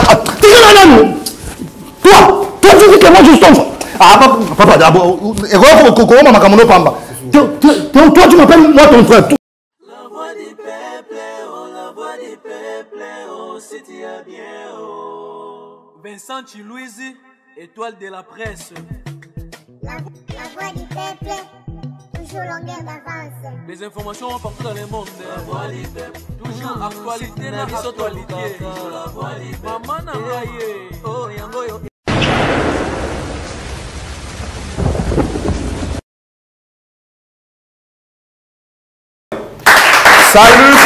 Toi, tu dis que moi je suis ah, papa, d'abord, toi, tu m'appelles moi ton frère. La voix du peuple, oh, la voix du peuple, oh, si tu as bien, oh. Vincent Chilouizi, étoile de la presse. La voix du peuple, toujours longueur d'avance. Les informations partout dans le monde. La voix du peuple, toujours actualité na actualité. La voix du peuple, maman Nangaye, oh yango. Salut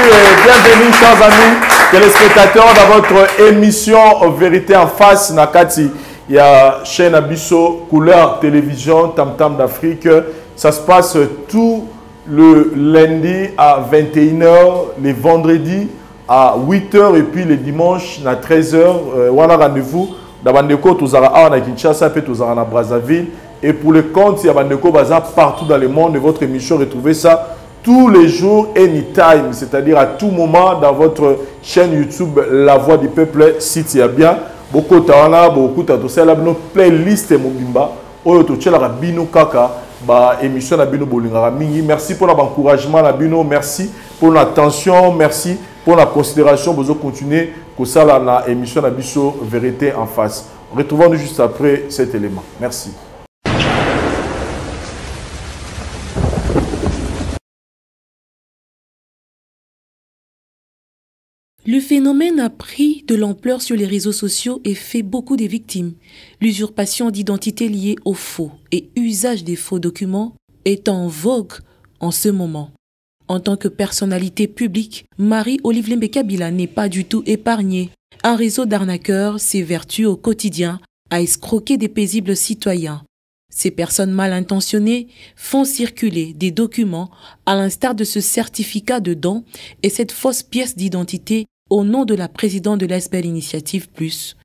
et bienvenue chers amis téléspectateurs dans votre émission Vérité en face Nakati. Il y a chaîne Abisso, couleur télévision, Tam Tam d'Afrique. Ça se passe tout le lundi à 21h, les vendredis à 8h et puis les dimanches à 13h. On a rendez-vous dans Bandeko, Tozara à Kinshasa, puis Tozara à Brazzaville. Et pour le compte, il y a Bandeko Bazar partout dans le monde. Et votre émission, retrouvez ça tous les jours, anytime, c'est-à-dire à tout moment dans votre chaîne YouTube La Voix du Peuple, si tu as bien. Beaucoup de beaucoup de playlist Mobimba. Émission merci pour l'encouragement, merci pour l'attention, merci pour la considération. Vous continuez que ça la émission Abisso Vérité en face. Retrouvons-nous juste après cet élément. Merci. Le phénomène a pris de l'ampleur sur les réseaux sociaux et fait beaucoup de victimes. L'usurpation d'identité liée aux faux et usage des faux documents est en vogue en ce moment. En tant que personnalité publique, Marie-Olive Lembe Kabila n'est pas du tout épargnée. Un réseau d'arnaqueurs s'évertue au quotidien à escroquer des paisibles citoyens. Ces personnes mal intentionnées font circuler des documents à l'instar de ce certificat de don et cette fausse pièce d'identité au nom de la présidente de l'Esbel Initiative Plus.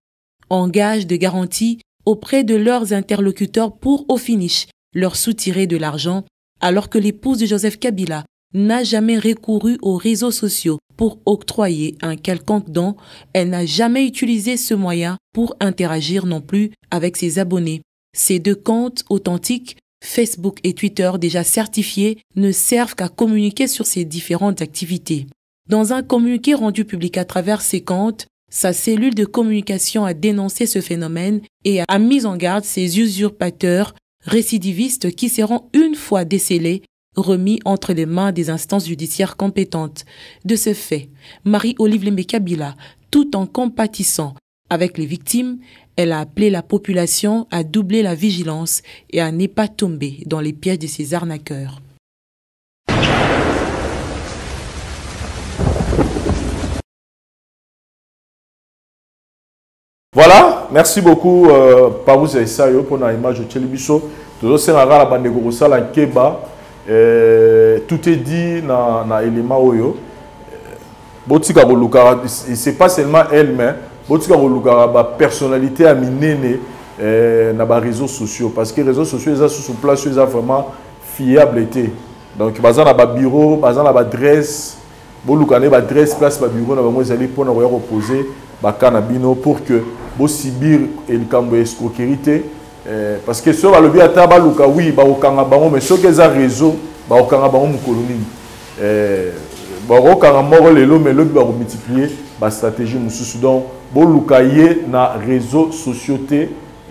En gage de garantie auprès de leurs interlocuteurs pour, au finish, leur soutirer de l'argent, alors que l'épouse de Joseph Kabila n'a jamais recouru aux réseaux sociaux pour octroyer un quelconque don, elle n'a jamais utilisé ce moyen pour interagir non plus avec ses abonnés. Ces deux comptes authentiques, Facebook et Twitter déjà certifiés, ne servent qu'à communiquer sur ses différentes activités. Dans un communiqué rendu public à travers ces comptes, sa cellule de communication a dénoncé ce phénomène et a mis en garde ces usurpateurs récidivistes qui seront une fois décelés remis entre les mains des instances judiciaires compétentes. De ce fait, Marie-Olive Lembe Kabila, tout en compatissant avec les victimes, elle a appelé la population à doubler la vigilance et à ne pas tomber dans les pièges de ces arnaqueurs. Voilà, merci beaucoup Parouze et Sayo pour l'image de Tchélibiso. Tout est dit dans l'élément Oyo. C'est pas seulement elle, mais la personnalité à miner dans les réseaux sociaux. Parce que les réseaux sociaux, ils sont place, ils sont vraiment fiables. Donc, ils ont un bureau, ils ont une adresse, ils ont une adresse, place, bureau, ils ont pour reposer pour que vous subir et le cambo escroquerie. Parce que si on a le bien à oui, mais ceux qui ont un réseau, ils ont un colonie. Mais le but multiplier la stratégie. Donc, na réseaux sociaux,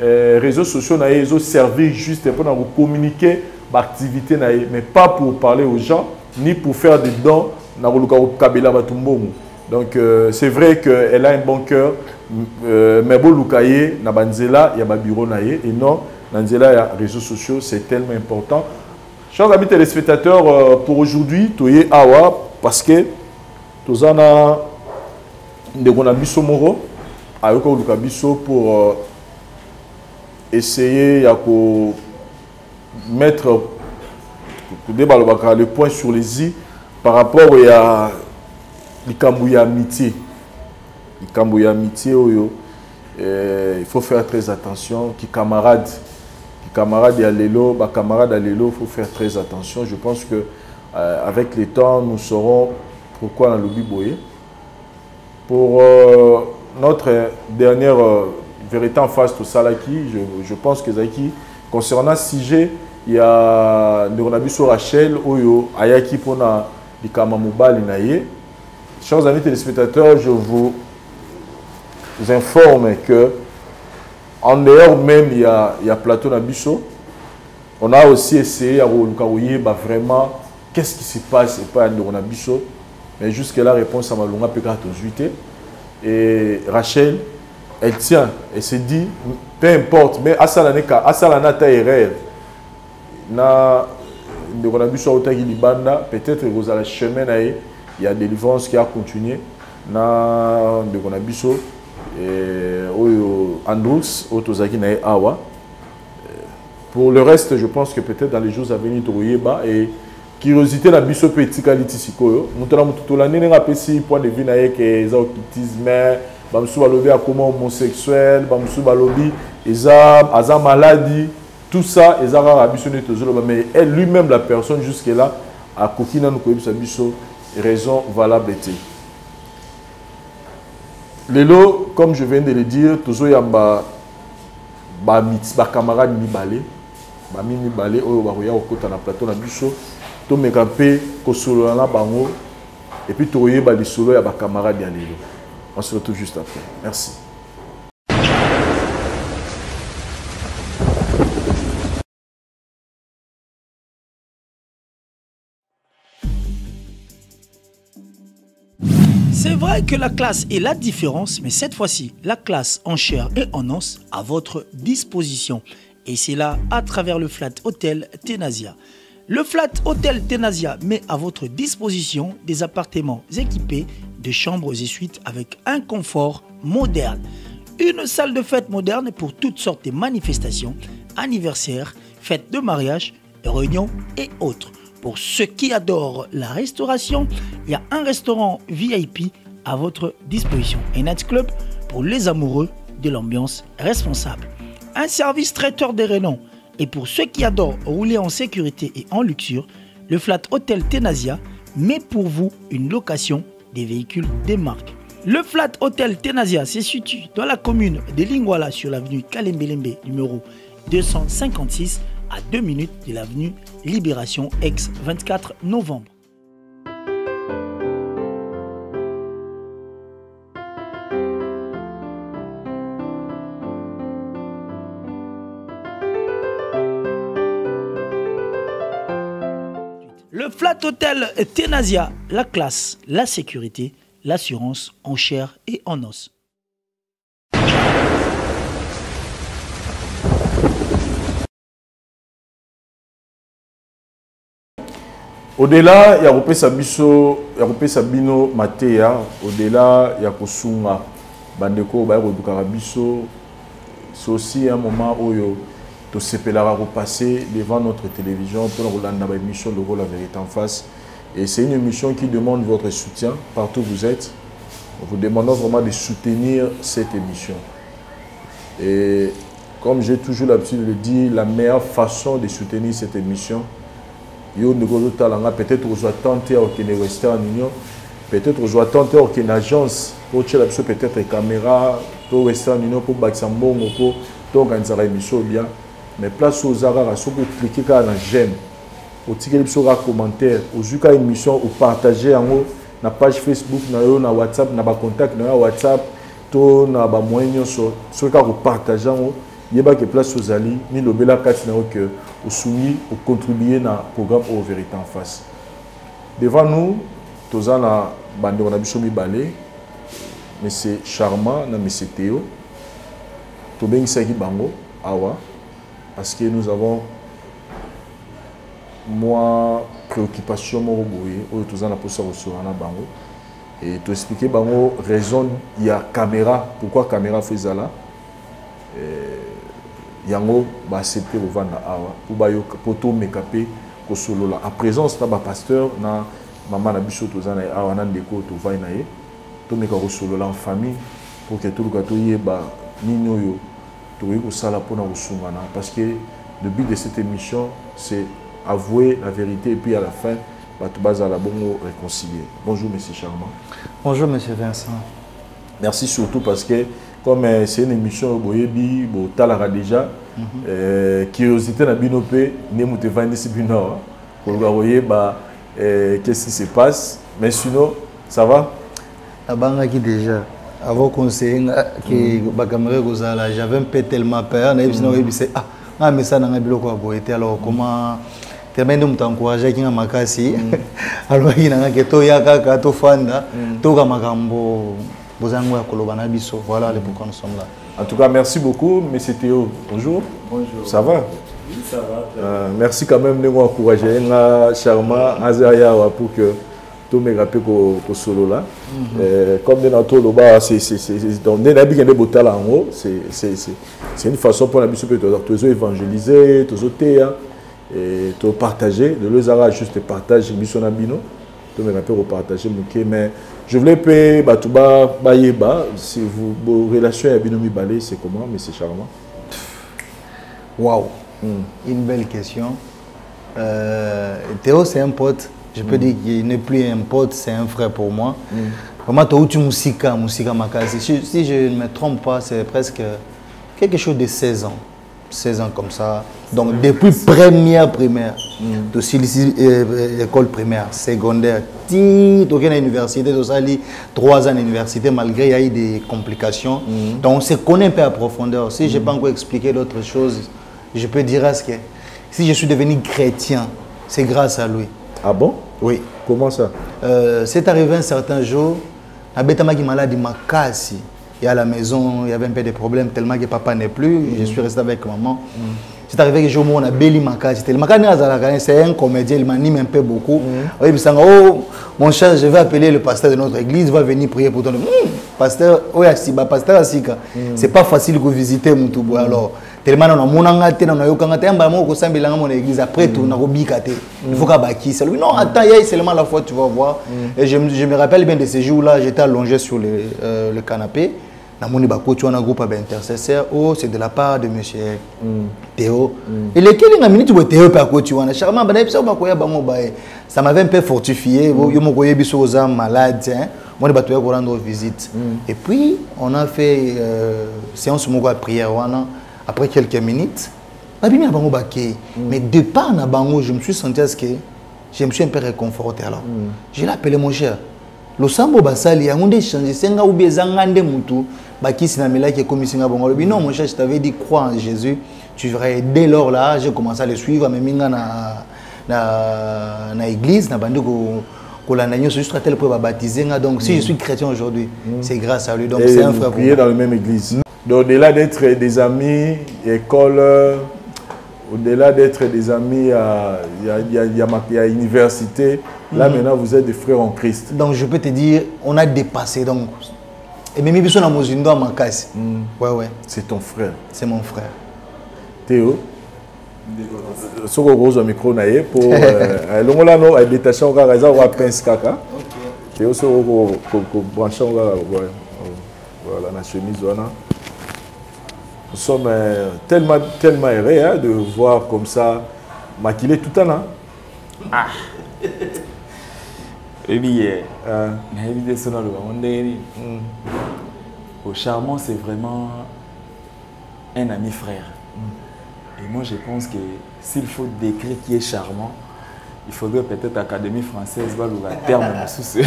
réseaux sociaux na servir juste pour communiquer l'activité, mais pas pour parler aux gens ni pour faire des dons. Donc c'est vrai qu'elle a un bon cœur, mais bon lukaye na banzela ya ba bureau naie et non banzela ya réseaux sociaux, c'est tellement important. Chers amis téléspectateurs, pour aujourd'hui, toye awa parce que tozana ndekona biso moro ayoko luka biso pour essayer ya ko mettre le point sur les i par rapport à l'ikambouya amitié. L'ikambouya amitié, il faut faire très attention. Qui camarade à l'élo, il faut faire très attention. Je pense que avec le temps, nous saurons pourquoi dans le biboye. Pour notre dernière vérité en face de Salaki, je pense que Zaki, concernant Sige, il y a Neuronabiso Rachel, Oyo, Ayaki Pona, Likama Mobali Naye. Chers amis téléspectateurs, je vous informe que en dehors même, il y a Plateau Nabiso. On a aussi essayé à vraiment qu'est-ce qui se passe et pas à Neuronabiso. Mais jusqu'à la réponse à Malunga P48. Et Rachel, elle tient, elle se dit, peu importe, mais à Salana Taïrer, peut-être que vous allez chemin, il y a des délivrance qui a continué. Pour le reste, je pense que peut-être dans les jours à venir, et curiosité na biso petit qualité sikoyo mutala mutula nene ngapesi point de vue na yeke eza autisme bamsu balobi akoma homosexuel bamsu balobi eza maladie tout ça eza rara biso ne tozolo mais elle lui-même la personne jusque là a kokina nous koyebisa biso raison valable était lelo comme je viens de le dire tozo yamba ba camarade mibale ba mibale oyo ba koya okota na plateau na biso to mekape ko solo na bango et puis toye ba li solo ya ba camarade ya lelo. On se retrouve juste après. Merci. C'est vrai que la classe est la différence, mais cette fois-ci, la classe en chair et en os à votre disposition. Et c'est là à travers le Flat Hotel Tenazia. Le Flat Hotel Tenazia met à votre disposition des appartements équipés de chambres et suites avec un confort moderne. Une salle de fête moderne pour toutes sortes de manifestations, anniversaires, fêtes de mariage, réunions et autres. Pour ceux qui adorent la restauration, il y a un restaurant VIP à votre disposition. Un nightclub pour les amoureux de l'ambiance responsable. Un service traiteur de renom. Et pour ceux qui adorent rouler en sécurité et en luxure, le Flat Hotel Tenazia met pour vous une location des véhicules des marques. Le Flat Hotel Tenazia se situe dans la commune de Lingwala sur l'avenue Kalembelembe numéro 256 à 2 minutes de l'avenue Libération ex-24 novembre. Le Flat Hotel Tenazia, la classe, la sécurité, l'assurance en chair et en os. Au-delà, il y a Rope Sabino Matea, au-delà, il y a Kosunga, Bandeko, Biso. C'est aussi un moment où tout se peut repasser devant notre télévision pour nous émission de La Vérité en Face. Et c'est une émission qui demande votre soutien partout où vous êtes. Nous vous demandons vraiment de soutenir cette émission. Et comme j'ai toujours l'habitude de le dire, la meilleure façon de soutenir cette émission, peut-être vous attendez au Western Union, peut-être vous attendez au agence pour peut-être une caméra pour Western Union pour Baxambon pour organiser l'émission bien. Mais place aux arabes, si vous cliquez sur j'aime, vous cliquez sur un commentaire, vous avez une émission, vous partagez en haut na page Facebook, na WhatsApp, na contact, na WhatsApp, to na ba moyen sur vous partagez en haut. Il y a que place aux alliés, ni le bel acte que vous soumis, vous contribuez dans le programme au Vérité en Face. Devant nous, tous en a bande on a bisomi balé, mais c'est charmant, mais c'est Théo. To ben sagi bango awa parce que nous avons moi préoccupation mo boye ou tous en a posé au sur na bango et to expliquer bango raison il y a caméra, pourquoi caméra fait ça là. Yango ba accepter au vendre awa pour ba yo poto mekapé ko solo la à présence na ba pasteur na maman na biso tozana awa na ndeko to vai na ye to meka ko solo la en famille pour que tout le gâteau yeba nino yo to ko sala pona ko sungana parce que le but de cette émission c'est avouer la vérité et puis à la fin ba to bazala bongo réconcilier. Bonjour monsieur Charmant. Bonjour monsieur Vincent. Merci surtout parce que comme c'est une émission boyebi bo talara déjà curiosité na binopé ne muté vandi si bino pour voyer bah qu'est-ce qui se passe mais sinon ça va abanga qui déjà avant conseiller que ba caméra kozala j'avais un peu tellement peur na ebisina ebise ah mais ça na biloko boyete alors comment tellement nous t'encourager qui na makasi alors il na que to ya kaka to fanda to ka makambo bozango ya koloba na biso voilà pourquoi nous sommes là. En tout cas merci beaucoup monsieur Théo. Bonjour. Bonjour. Ça va? Oui, ça va. Merci quand même de m'encourager nga Charma Azaya pour que tout me rappelle ko solo là. Comme de notre loba c'est donc des nabi qui botal en haut c'est une façon pour la biso peut tous évangéliser tous auter et tout partager de les ara juste partage biso na bino tout me rappelle partager mais je voulais payer Batouba Bayeba si vos relations avec Binomi Balé c'est comment monsieur Charma? Waouh, une belle question. Théo c'est un pote. Je peux dire qu'il n'est plus un pote, c'est un frère pour moi. Vraiment, tu as musique makasi. Si je ne me trompe pas, c'est presque quelque chose de 16 ans. 16 ans comme ça. Donc, depuis primaire, école primaire, secondaire, tu es à l'université, tu as 3 ans d'université, malgré il y a eu des complications. Donc, on se connaît un peu à profondeur. Si je n'ai pas encore expliqué d'autres choses, je peux dire à ce que si je suis devenu chrétien, c'est grâce à lui. Ah bon? Oui. Comment ça? C'est arrivé un certain jour, Abetama qui malade m'a cassé. Et à la maison, il y avait un peu de problèmes tellement que papa n'est plus. Je suis resté avec maman. C'est arrivé que je me suis dit, c'est un comédien, il m'anime un peu beaucoup. Oh, mon cher, je vais appeler le pasteur de notre église, il va venir prier pour toi. Pasteur, pasteur Asika, c'est pas facile de visiter Moutoubo. Alors, tellement on a mon angate, on a eu mon église, après tout, on a ubicate. Il faut qu'à non, attends, il y a seulement la fois, tu vas voir. Et je me rappelle bien de ces jours-là, j'étais allongé sur le canapé. Tu as un groupe d'intercesseurs. Oh, c'est de la part de monsieur Théo. Et lequel il a mis tu Théo par tu as charmant, ça m'avait un peu fortifié. Je suis malade. Moi, je vais rendre visite. Et puis, on a fait séance de prière. Après quelques minutes, mais de part, je me suis senti que je me suis un peu réconforté. Alors, je l'ai appelé mon cher. Le sambo basali a ondé changer senga ou bezangande mutu baki sinamela qui est comme singa bongo. Non mon cher, je t'avais dit crois en Jésus, tu verrais. Dès lors là, j'ai commencé à le suivre mais minga na église na bandi ko la nanyo juste tel pour baptiser. Donc si je suis chrétien aujourd'hui, c'est grâce à lui. Donc c'est un frère pour moi. Dans la même église. Donc au-delà d'être des amis, école, au-delà d'être des amis, il y a université. Là maintenant vous êtes des frères en Christ. Donc je peux te dire, on a dépassé donc. Et même si on a mozindo à Makasi. Ouais. C'est ton frère. C'est mon frère. Théo. Ce que vous avez micro naïe pour l'ongla no a détaché au garaza ou à pince kaka. Théo ce que branché au garaza voilà la chemise voilà. Nous sommes tellement heureux de voir comme ça maquillé tout le temps. Ah. Et bien, au Charmant, c'est vraiment un ami frère. Et moi, je pense que s'il faut décrire qui est charmant, il faudrait peut-être l'Académie française va le terme sous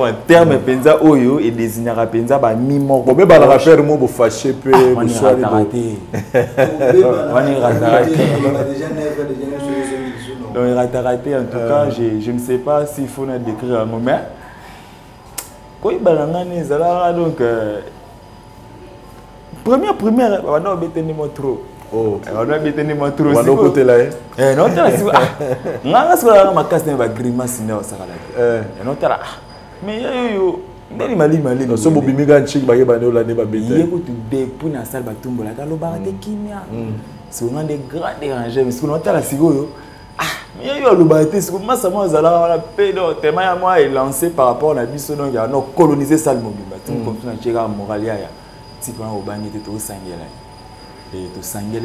un terme penza oyo et désignera penza ba mimo. Bon, mais la rappel moi fâché peu on ira raté. On ira raté. Donc il a raté en tout cas, je ne sais pas s'il faut nous décrire un moment. Quand il balangane zala donc première on a obtenu mon trop. Oh, on a obtenu mon trop. On a côté là. Non, tu vois. Nga sola ma casse ba grimace ne osala. Non tala. Mais yo ndeni mali non so bobimi ga nchik ba yeba ne la ne ba bete. Yeko tu de pour na salle ba tumbola ka lo ba te kimia. C'est on a des grands dérangés mais ce qu'on entend la sigo mais il y a eu le bâtiment, c'est comme ça, moi, la paix, tellement à moi est lancé par rapport à la mission, donc il y a colonisé ça le mobile. Comme ça, tu as un moralia, tu peux au bagne, tu es au sanguin, et tu sanguin,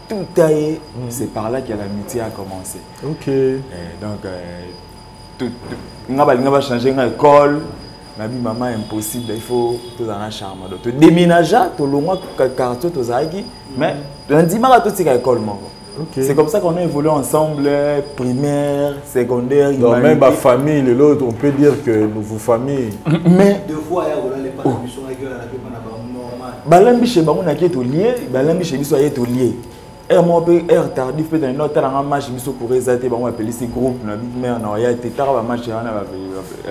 tout taillé. C'est par là que l'amitié a commencé. Ok. Et donc, on va changer l'école, Nabi maman impossible, il faut tout en charme. Donc tu déménages, tu loin quartier tu zaki, mais lundi matin tu es à l'école. C'est comme ça qu'on a évolué ensemble, primaire, secondaire. Donc même ma famille, l'autre, on peut dire que nous vous famille. Mais deux fois il y a les parents qui sont avec normal. Balambi chez Bango n'a qu'être lié, Balambi chez Bisso est lié. Moi peut être tardif peut dans notre temps match Bisso pour réaliser Bango appelé ces groupes na big mère na ya été tard match na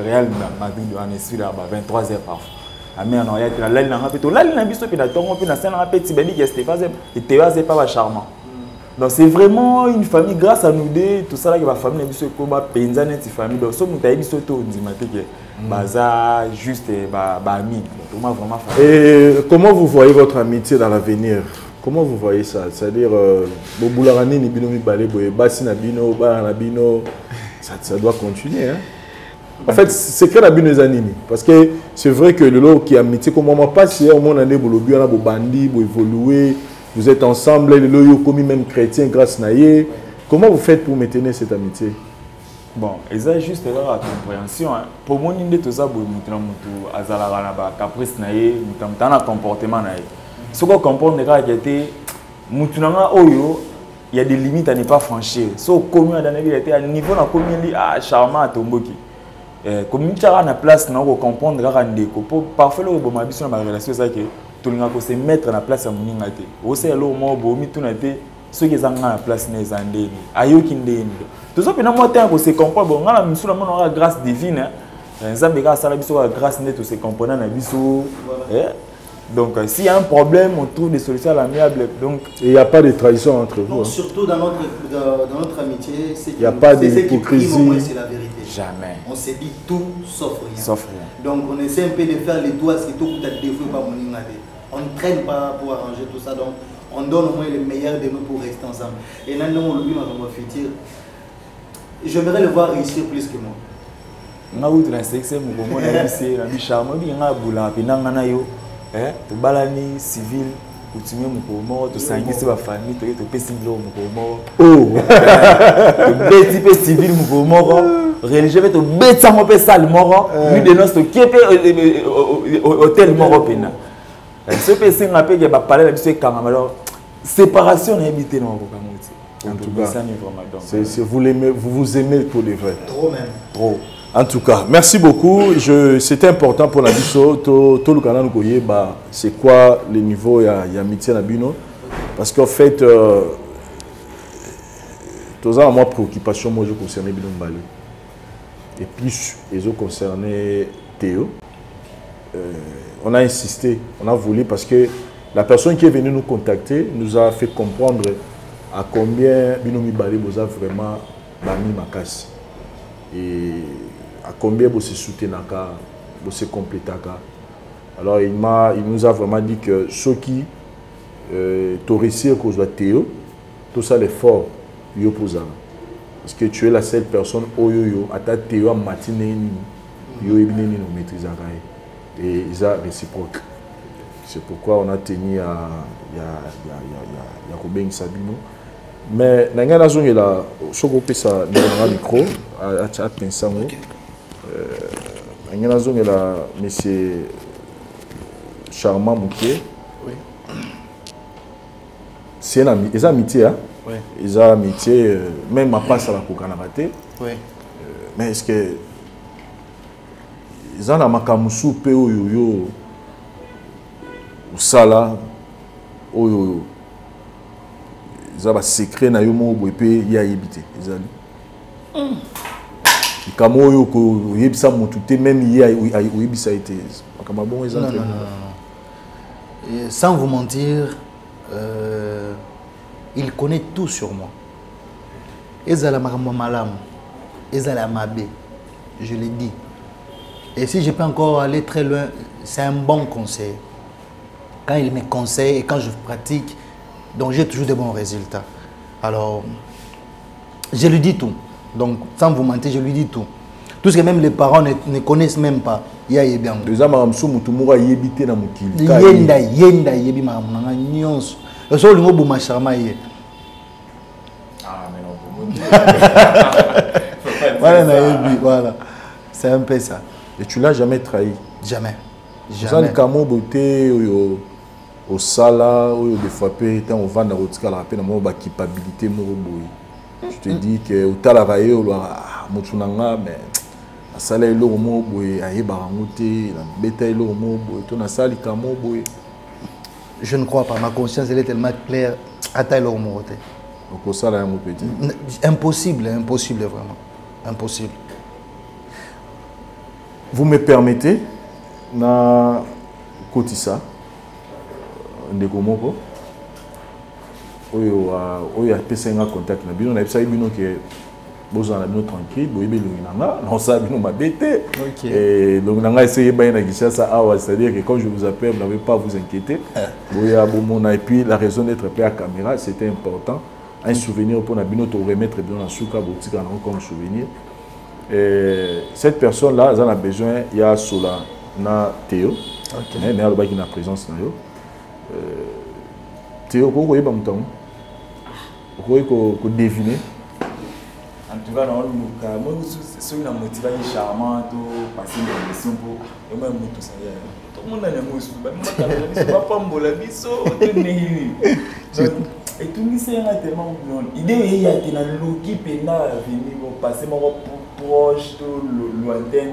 Real Madrid en Essuie à 23h parfois. A mère na ya été là na peut là na Bisso puis na tongo puis na scène na petit beli qui était pas charmant. Donc c'est vraiment une famille grâce à nous deux tout ça là que la famille Bisso comme paysanne une famille donc so mutayi Bisso to ndimate que baza juste ami. Et comment vous voyez votre amitié dans l'avenir? Comment vous voyez ça? C'est-à-dire, Bobularani ni bino mi balé boye basi na bino ba na bino ça doit continuer hein. En fait, c'est que la bino zanini parce que c'est vrai que le lot qui amitié comme moi passe au monde année bolobi on a bo bandi bo évoluer, vous êtes ensemble le lot yo commis même chrétien grâce naie. Comment vous faites pour maintenir cette amitié? Bon, et ça juste là la compréhension hein. Pour moi ni tout ça bo mutu na mutu azala na ba caprice naie, mutu na comportement naie. Ce qu'on comprend de cas qui était mutunanga oyo, il y a des limites à ne pas franchir. So comme dans la vie était à niveau na comme il ah charmant tomboki. Comme tu as na place na ko comprendre ga ndeko. Parfois le bon mabiso na relation ça que tout le monde se mettre na place à muninga te. Aussi alors moi bo mi tout na te ceux qui sont na place na zandeni. Ayoki ndeni. Tout ça pena moi temps ko se comprendre bon ngala misula mo na grâce divine. Nzambe ga sala biso grâce net se comprendre na biso. Donc, s'il y a un problème, on trouve des solutions amiables. Donc, il n'y a pas de trahison entre vous. Non, surtout dans notre amitié, c'est il n'y a pas d'hypocrisie. C'est la vérité. Jamais. On se dit tout sauf rien. Sauf rien. Donc, on essaie un peu de faire les doigts, c'est tout pour être défaut par mon ingade. On ne traîne pas pour arranger tout ça. Donc, on donne au moins le meilleur de nous pour rester ensemble. Et là, nous, on le dit dans notre futur. J'aimerais le voir réussir plus que moi. Je suis charmant, tu balani civil coutumier moko to sangisi ba famille to pesi lo moko oh to beti civil moko religieux to beta mo pe sal moko lui de nos to kepe hôtel moko pena ce pe singa pe ke ba parler la biso kanga alors séparation na habité no ko kamuti en tout cas c'est vous vous aimez pour de vrai trop même trop. En tout cas, merci beaucoup. C'était important pour la biso. Tout le canal c'est quoi le niveau y a amitié na bino parce qu'en fait, tous ça moi préoccupation moi je concernais bino mbali et plus les autres concernés Théo. On a insisté, on a voulu parce que la personne qui est venue nous contacter nous a fait comprendre à combien bino mbali boza vraiment bami makasi et à combien vous se soutenez, vous se complétez. Alors il nous a vraiment dit que ceux qui t'ont réussi à cause de Théo, tout ça l'effort, parce que tu es la seule personne où à ta Théo à matinée, yo ebineni nous maîtriser et ils sont réciproques. C'est pourquoi on a tenu à Robin Sabino. Mais nanga na zonge la soko pesa na micro à pensango. Nanga na zonge la monsieur Charmant Moukier. Oui. C'est une amitié hein. Oui. Ils ont amitié même ma passe à la Kokanabate. Oui. Mais est-ce que ils ont la makamusu pe oyo sala oyo ils ont un secret na yo mo boy pe ya yebité ils ont kamo oyo ko yebisa mutu te même ya yebisa été kama bon ils ont sans vous mentir il connaît tout sur moi. Ezala makambo malamu, ezala mabe, je l'ai dit. Et si je peux encore aller très loin, c'est un bon conseil. Quand il me conseille et quand je pratique, donc j'ai toujours de bons résultats. Alors, je lui dis tout. Donc, sans vous mentir, je lui dis tout. Tout ce que même les parents ne connaissent même pas. Il y a bien. Les hommes sont mutumura yebité na mukili. Yenda yebi makambo nyonso. Le seul mot bouma charma yé. Ah mais non. Voilà, voilà. C'est un peu ça. Et tu l'as jamais trahi? Jamais. Jamais. Ça, les beauté au sala, des fois, on va dans le rappel, on a culpabilité. Je te dis que au talaraye, on a motunanga, mais la salle est l'eau mo boy, aïe barangote, la bête est l'eau mo boy, ton asali kamo boy. Je ne crois pas. Ma conscience elle est tellement claire. À taille l'eau mo boy. Donc ça là, mon petit. Impossible, impossible vraiment, impossible. Vous me permettez, na kotisa, ndeko moko. Oyo a pesa nga contact na bino na bisa bino ke boza na bino tranquille boyebe lunginanga non ça bino mabete et lunginanga essayer ba na Kinshasa awa, c'est-à-dire que quand je vous appelle vous n'avez pas à vous inquiéter boya bomona. Et puis la raison d'être prêt à caméra c'était important, un souvenir pour na bino to remettre bino na suka botika na comme souvenir. Et cette personne là elle a besoin il y a Sola na Théo mais elle a une présence na yo Théo ko yeba mutango ko deviner. En tout cas, dans le cas, moi, c'est une motivation charmante, passer une émission pour moi, tout ça. Tout le monde a une émotion. Je ne vais pas me la vie, et tout le monde est tellement bon. L'idée est qu'il y a une logique qui venir passer mon proche, lointain.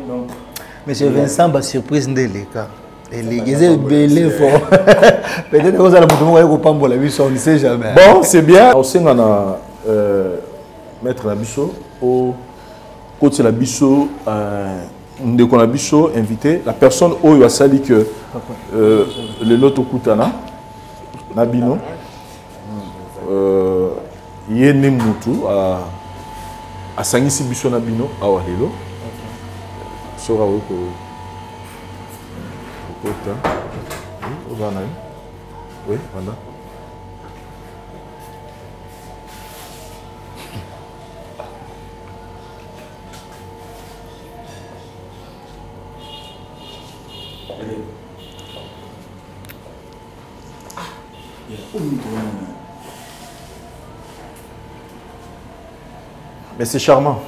Monsieur Vincent, ma surprise n'est pas et les gars, belé fort. Peut-être que vous allez me pas me la vie, on ne sait jamais. Bon, c'est bien. On sait qu'on a mettre la bicho au côté la bicho de qu'on a bicho invité la personne où il a sali que le loto kutana nabino yene mutu a sangisi bicho nabino awa lelo sora ko kota oui voilà. Mais c'est charmant.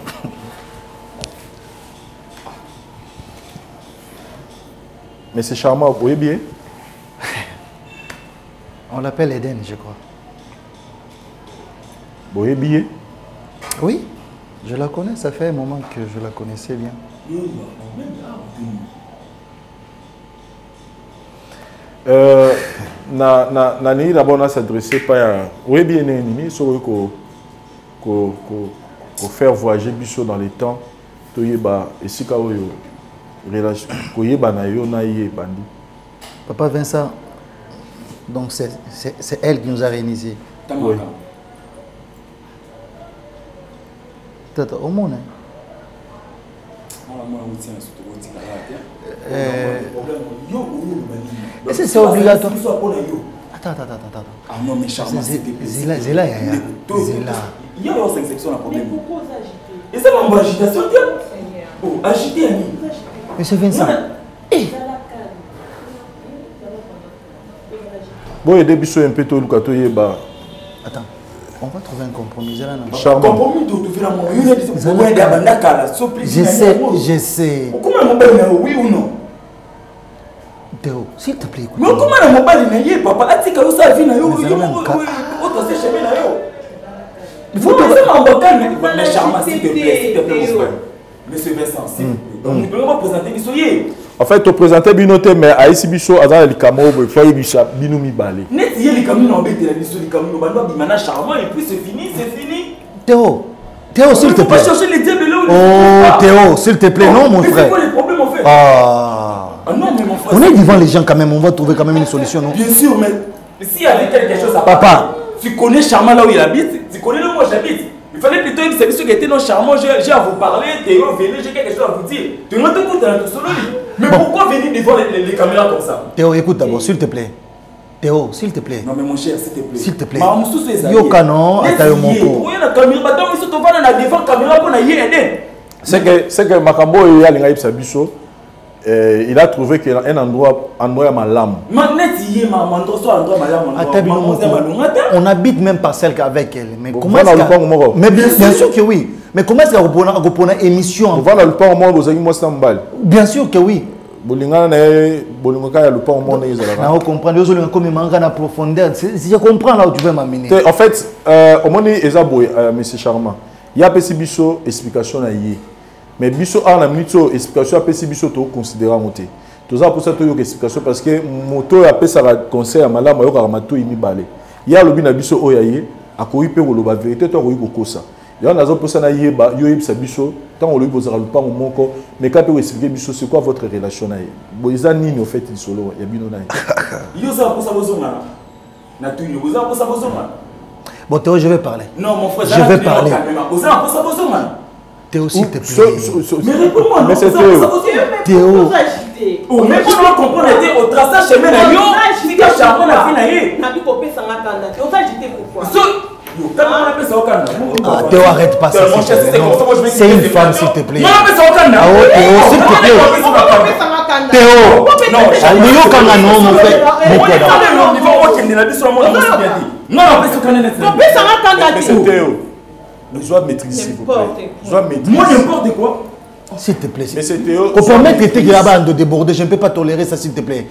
Mais c'est charmant, vous voyez bien. On l'appelle Eden, je crois. Vous voyez bien. Oui, je la connais, ça fait un moment que je la connaissais bien. Nani d'abord on s'adressé pas oui bien ennemi sur ko faire voyager biso dans les temps to yeba esika oyo relation ko yeba na yo na ye bandi. Papa Vincent, donc c'est elle qui nous a réunis. Oui. Tata au monde. C'est obligatoire. Attends. Ah non, mais charmant, Zila. Il y a 5 sections à problème. Et ça va agitation, oh, agité, ami. Monsieur Vincent. Bon, il y a des bisous un peu tout le cateau. Attends, on va trouver un compromis. Compromis Je sais. Oui ou non? Théo, s'il te plaît, écoute. Mais comment on a mobile papa? Atika yo sa vie na yo. Il faut que mais charmant, s'il te plaît, Monsieur Vincent, s'il te plaît. On ne peut pas présenter Bissoye. En fait, tu présentais Binoté, mais à ici Bisso, à dans le camo, il faut y Binoumi balé. Net, il y a les camions en bête, les camions, Bimana charmant, et puis c'est fini. Théo, s'il te plaît. On va chercher les diables là. Oh, Théo, s'il te plaît, non, mon frère. C'est quoi les problèmes en fait? Ah non, mais mon frère. On est devant les gens quand même, on va trouver quand même une solution, non? Bien sûr, mais s'il y avait quelque chose à Papa. Tu connais Charmant là où il habite, tu connais là où moi j'habite. Il fallait plutôt une service qui était non charmant, j'ai à vous parler, Théo, venez, j'ai quelque chose à vous dire. Tu m'as tout dans le solo. Mais pourquoi venir devant les caméras comme ça? Théo, écoute d'abord, s'il te plaît. Théo, s'il te plaît. Non mais mon cher, s'il te plaît. S'il te plaît. Yo canon, atayo moko. Oui, la caméra, donc ils sont devant la caméra pour na yéden. C'est que Makambo et Alinga Ibsa Bisso, il a trouvé qu'il y a un endroit à Malam. On habite même pas celle qu'avec elle. Mais comment est-ce mais bien sûr que oui. Mais comment est-ce qu'on a une émission? Bien sûr que oui. On comprend. Je comprends là où tu veux m'amener. En fait, au moment où M. Charmant, il y a une explication à y. Mais biso a une explication à biso to considérer monter. Tout ça pour ça to une explication parce que moto a pesa la conseil à malama yo karamato imi balé. Il y a lobi na biso oyaye akoyi pe ko la vérité to koyi ko ça. Il y a nazo pour ça na yeba yo yebisa biso tant on lui posera le pas moko mais quand peut expliquer biso c'est quoi votre relation na ye. Boiza nini au fait il solo ya bino na. Yo ça pour ça bozonga. Na tu yo ça pour ça bozonga. Bon Théo je vais parler. Non mon frère je vais parler. Oza pour ça bozonga. Théo, s'il te plaît. Mais réponds-moi, mais c'est Théo. Théo. Oh, mais pour nous comprendre au traçage chemin là, yo, si tu as charbon la fin là, Théo, arrête pas ça. C'est une femme, s'il te plaît. Théo, s'il te plaît. Théo. C'est Théo. Je dois maîtriser, s'il vous plaît. Moi, n'importe quoi. S'il te plaît. Mais c'est Théo. Au premier traité qu'il y a de déborder, je ne peux pas tolérer ça, s'il te plaît.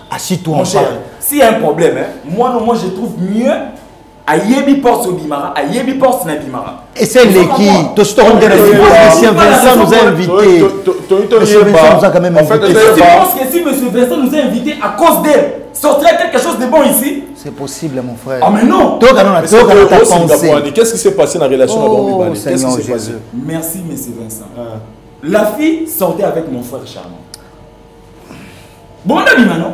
Assis-toi, mon cher. S'il y a un problème, moi, je trouve mieux à Yebi Porte au Bimara, à Yebi Porte na Bimara. Et c'est l'équipe. Monsieur Vincent nous a invités. Monsieur Vincent nous a quand même invités. Tu penses que si Monsieur Vincent nous a invités à cause d'elle, sortirait quelque chose de bon ici? C'est possible, mon frère. Ah, mais non! Qu'est-ce qui s'est passé dans la relation avec Seigneur Jésus. Merci, Monsieur Vincent. La fille sortait avec mon frère charmant. Bon, on a dit maintenant.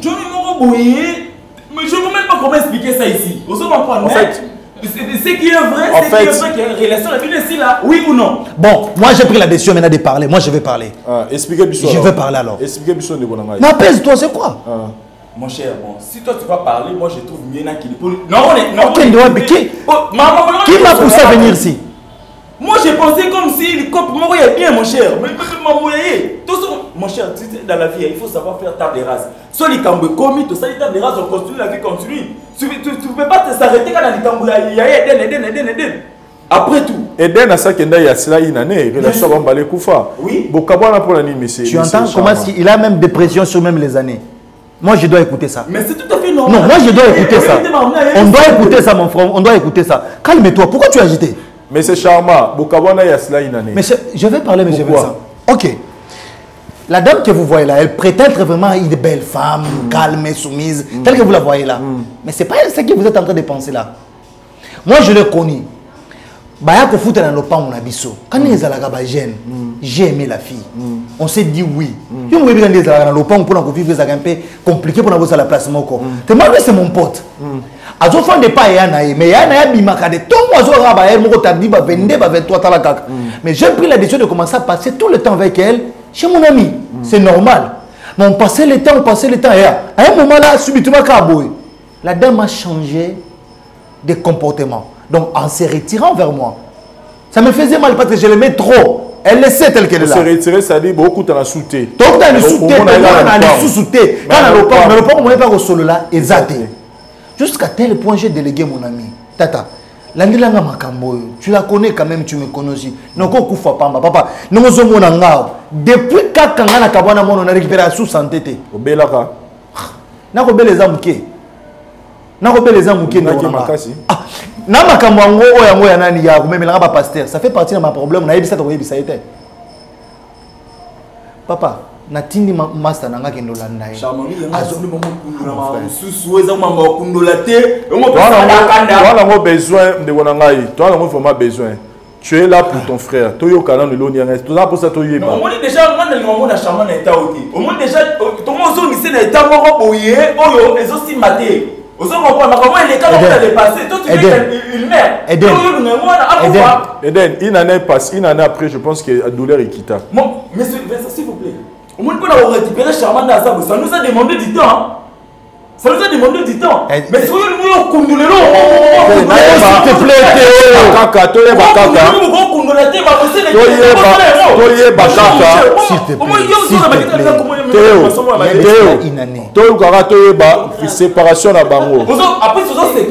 Johnny Moro Boye. Mais je ne sais même pas comment expliquer ça ici. Vous comprenez? En fait, ce qui est vrai, c'est qu'il y a une relation avec lui ici là. Oui ou non? Bon, moi j'ai pris la décision maintenant de parler. Moi je vais parler. Expliquez Bissot. Je vais parler alors. Expliquez Bissot de Bonanga. Mais apaise-toi, c'est quoi? Mon cher, bon, si toi tu vas parler, moi je trouve mieux qu'il est. Non, qui m'a poussé à venir ici? Moi j'ai pensé comme si le couple m'aurait bien, mon cher. Mais mon cher, dans la vie, il faut savoir faire table rase. Soit les cambouis commis, tout ça, les tables rase, on continue, la vie continue. Tu ne peux pas t'arrêter quand les cambouis, il y a Eden. Après tout. Eden a ça qu'il y a cela une année, relation va m'aller Koufa. Oui. Bon, comment pour l'année, monsieur? Tu entends comment il a même dépression sur même les années. Moi, je dois écouter ça. Mais c'est tout à fait normal. Non, moi, je dois écouter ça. On doit écouter ça, mon frère. On doit écouter ça. Calme-toi. Pourquoi tu es agité? Mais c'est charmant. Bokabwana y a cela une année. Mais je vais parler, monsieur Vincent. Ok. La dame que vous voyez là, elle prétend être vraiment une belle femme, calme et soumise, telle que vous la voyez là. Mais ce n'est pas ce que vous êtes en train de penser là. Moi, je l'ai connue. Baya ko foutre dans le pan mon abisso. Quand ils allaient là-bas jeune, j'ai aimé la fille. On s'est dit oui. Je me dis que dans le pan pour vivre c'est un peu compliqué pour avoir la place moko. C'est mon pote. Azo fan de pas yanae mais yanae bimaka de tout moi zo raba elle moko tadi ba 22 ba 23 tala kaka. Mais j'ai pris la décision de commencer à passer tout le temps avec elle chez mon ami. C'est normal. Mais on passait le temps et à un moment là subitement kaboy. La dame a changé de comportement. Donc en se retirant vers moi, ça me faisait mal parce que je l'aimais trop. Elle le sait telle qu'elle est là. Se retirer, ça dit beaucoup de la sauté. Donc dans le sauté, dans le sous-sauté, dans le port, on n'est pas au solo là, exacté. Jusqu'à tel point, j'ai délégué mon ami. Tata, l'anilanga makambo, tu la connais quand même, tu me connais aussi. Non, koufa pamba, papa. Nous sommes en ngao. Depuis quand on a kabana mon on a récupéré à sous-santé. Au belaka. N'a pas les amouké. N'a pas les amouké. Na makambo ngo oyango ya nani ya kumemela ba pasteur. Ça fait partie de ma problème. On a dit ça to yebisa été. Papa, natindi master nanga kendo landa ye. Charmant, azoni maman kundula susuweza mamba kundula te. Toi on a besoin de wonangai. Toi on a vraiment besoin. Tu es là pour ton frère. Toyo kana de l'oni reste. Tout ça pour ça toyo ba. On dit déjà on a charmant na état oti. Au moins déjà tout monde zo ngise na état moko boye oyo ezosi maté. Vous comprenez comment il est quand on a dépassé. Toi tu veux une mère. Eden, une année après, je pense que la douleur est quittée. Monsieur Vincent, s'il vous plaît. Au moins, pour récupérer Charmant dans ça nous a demandé du temps. Ça nous a demandé du temps. Mais si vous voulez Kundulelo, s'il te plaît, Théo. Bakaka, Toye Bakaka. Séparation à Bango. Après, c'est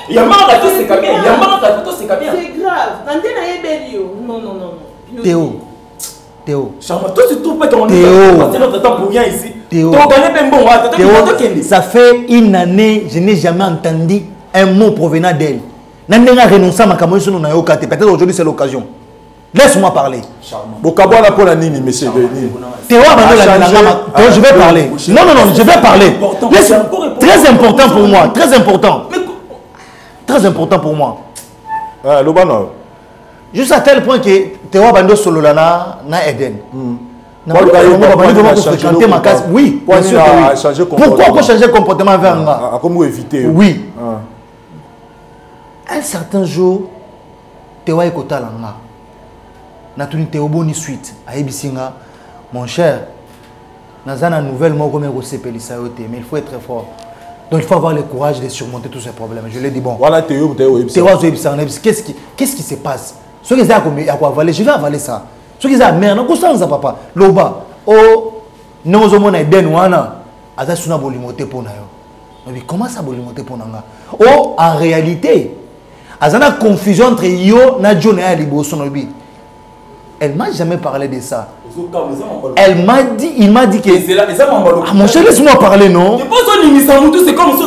il y a marre de c'est bien. Il y a marre de c'est bien. C'est grave. Non. Théo. Charmant, toi tu trouves pas qu'on est passé notre temps pour rien ici. Théo. Ça fait une année, je n'ai jamais entendu un mot provenant d'elle. N'a renoncé à ma caméra, peut-être aujourd'hui c'est l'occasion. Laisse-moi parler. Théo, je vais parler. Non, je vais parler. Très important pour moi. Très important pour moi. Juste à tel point que Théo Bando Sololana na Eden. Fréquenter ma case. Oui, bien sûr. Pourquoi on changer de comportement vers moi? Comment éviter? Oui. Un certain jour, Théo est côté là. Natuni Théo boni suite. Aïbisinga, mon cher. Nazana nouvelle moi comme mais il faut être très fort. Donc il faut avoir le courage de surmonter tous ces problèmes. Je l'ai dit bon. Voilà Théo qu'est-ce qui se passe? Ce qui est à avaler, je vais avaler ça. Ce qui est à merde, non, ça papa. Loba, oh, non, on a ben wana, azasuna bolimote pour nayo. Mais comment ça bolimote pour nanga? Oh, en réalité, azana confusion entre yo na John et Liboso nobi. Elle m'a jamais parlé de ça. Il m'a dit que. Ah, mon cher, laisse-moi parler, non? C'est comme ça,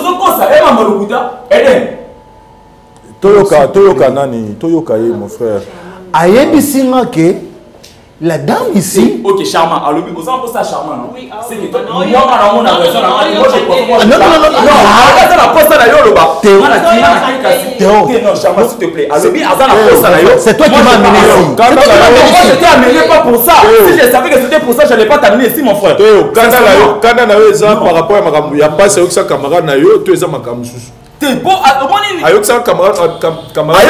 Toyoka nani, Toyoka mon frère. Ayebisinga que la dame ici. Ok, charmant. Alors, vous avez ça charmant, non? Oui, c'est que toi, non, c'est toi qui m'as amené ici. Je t'ai amené pas pour ça. Si je savais que c'était pour ça, je n'allais pas t'amener ici, mon frère. Par rapport à ma camarade, il n'y a pas ça que camarade, tu es ma camarade. T'es bon, ayo ça camarade camarade,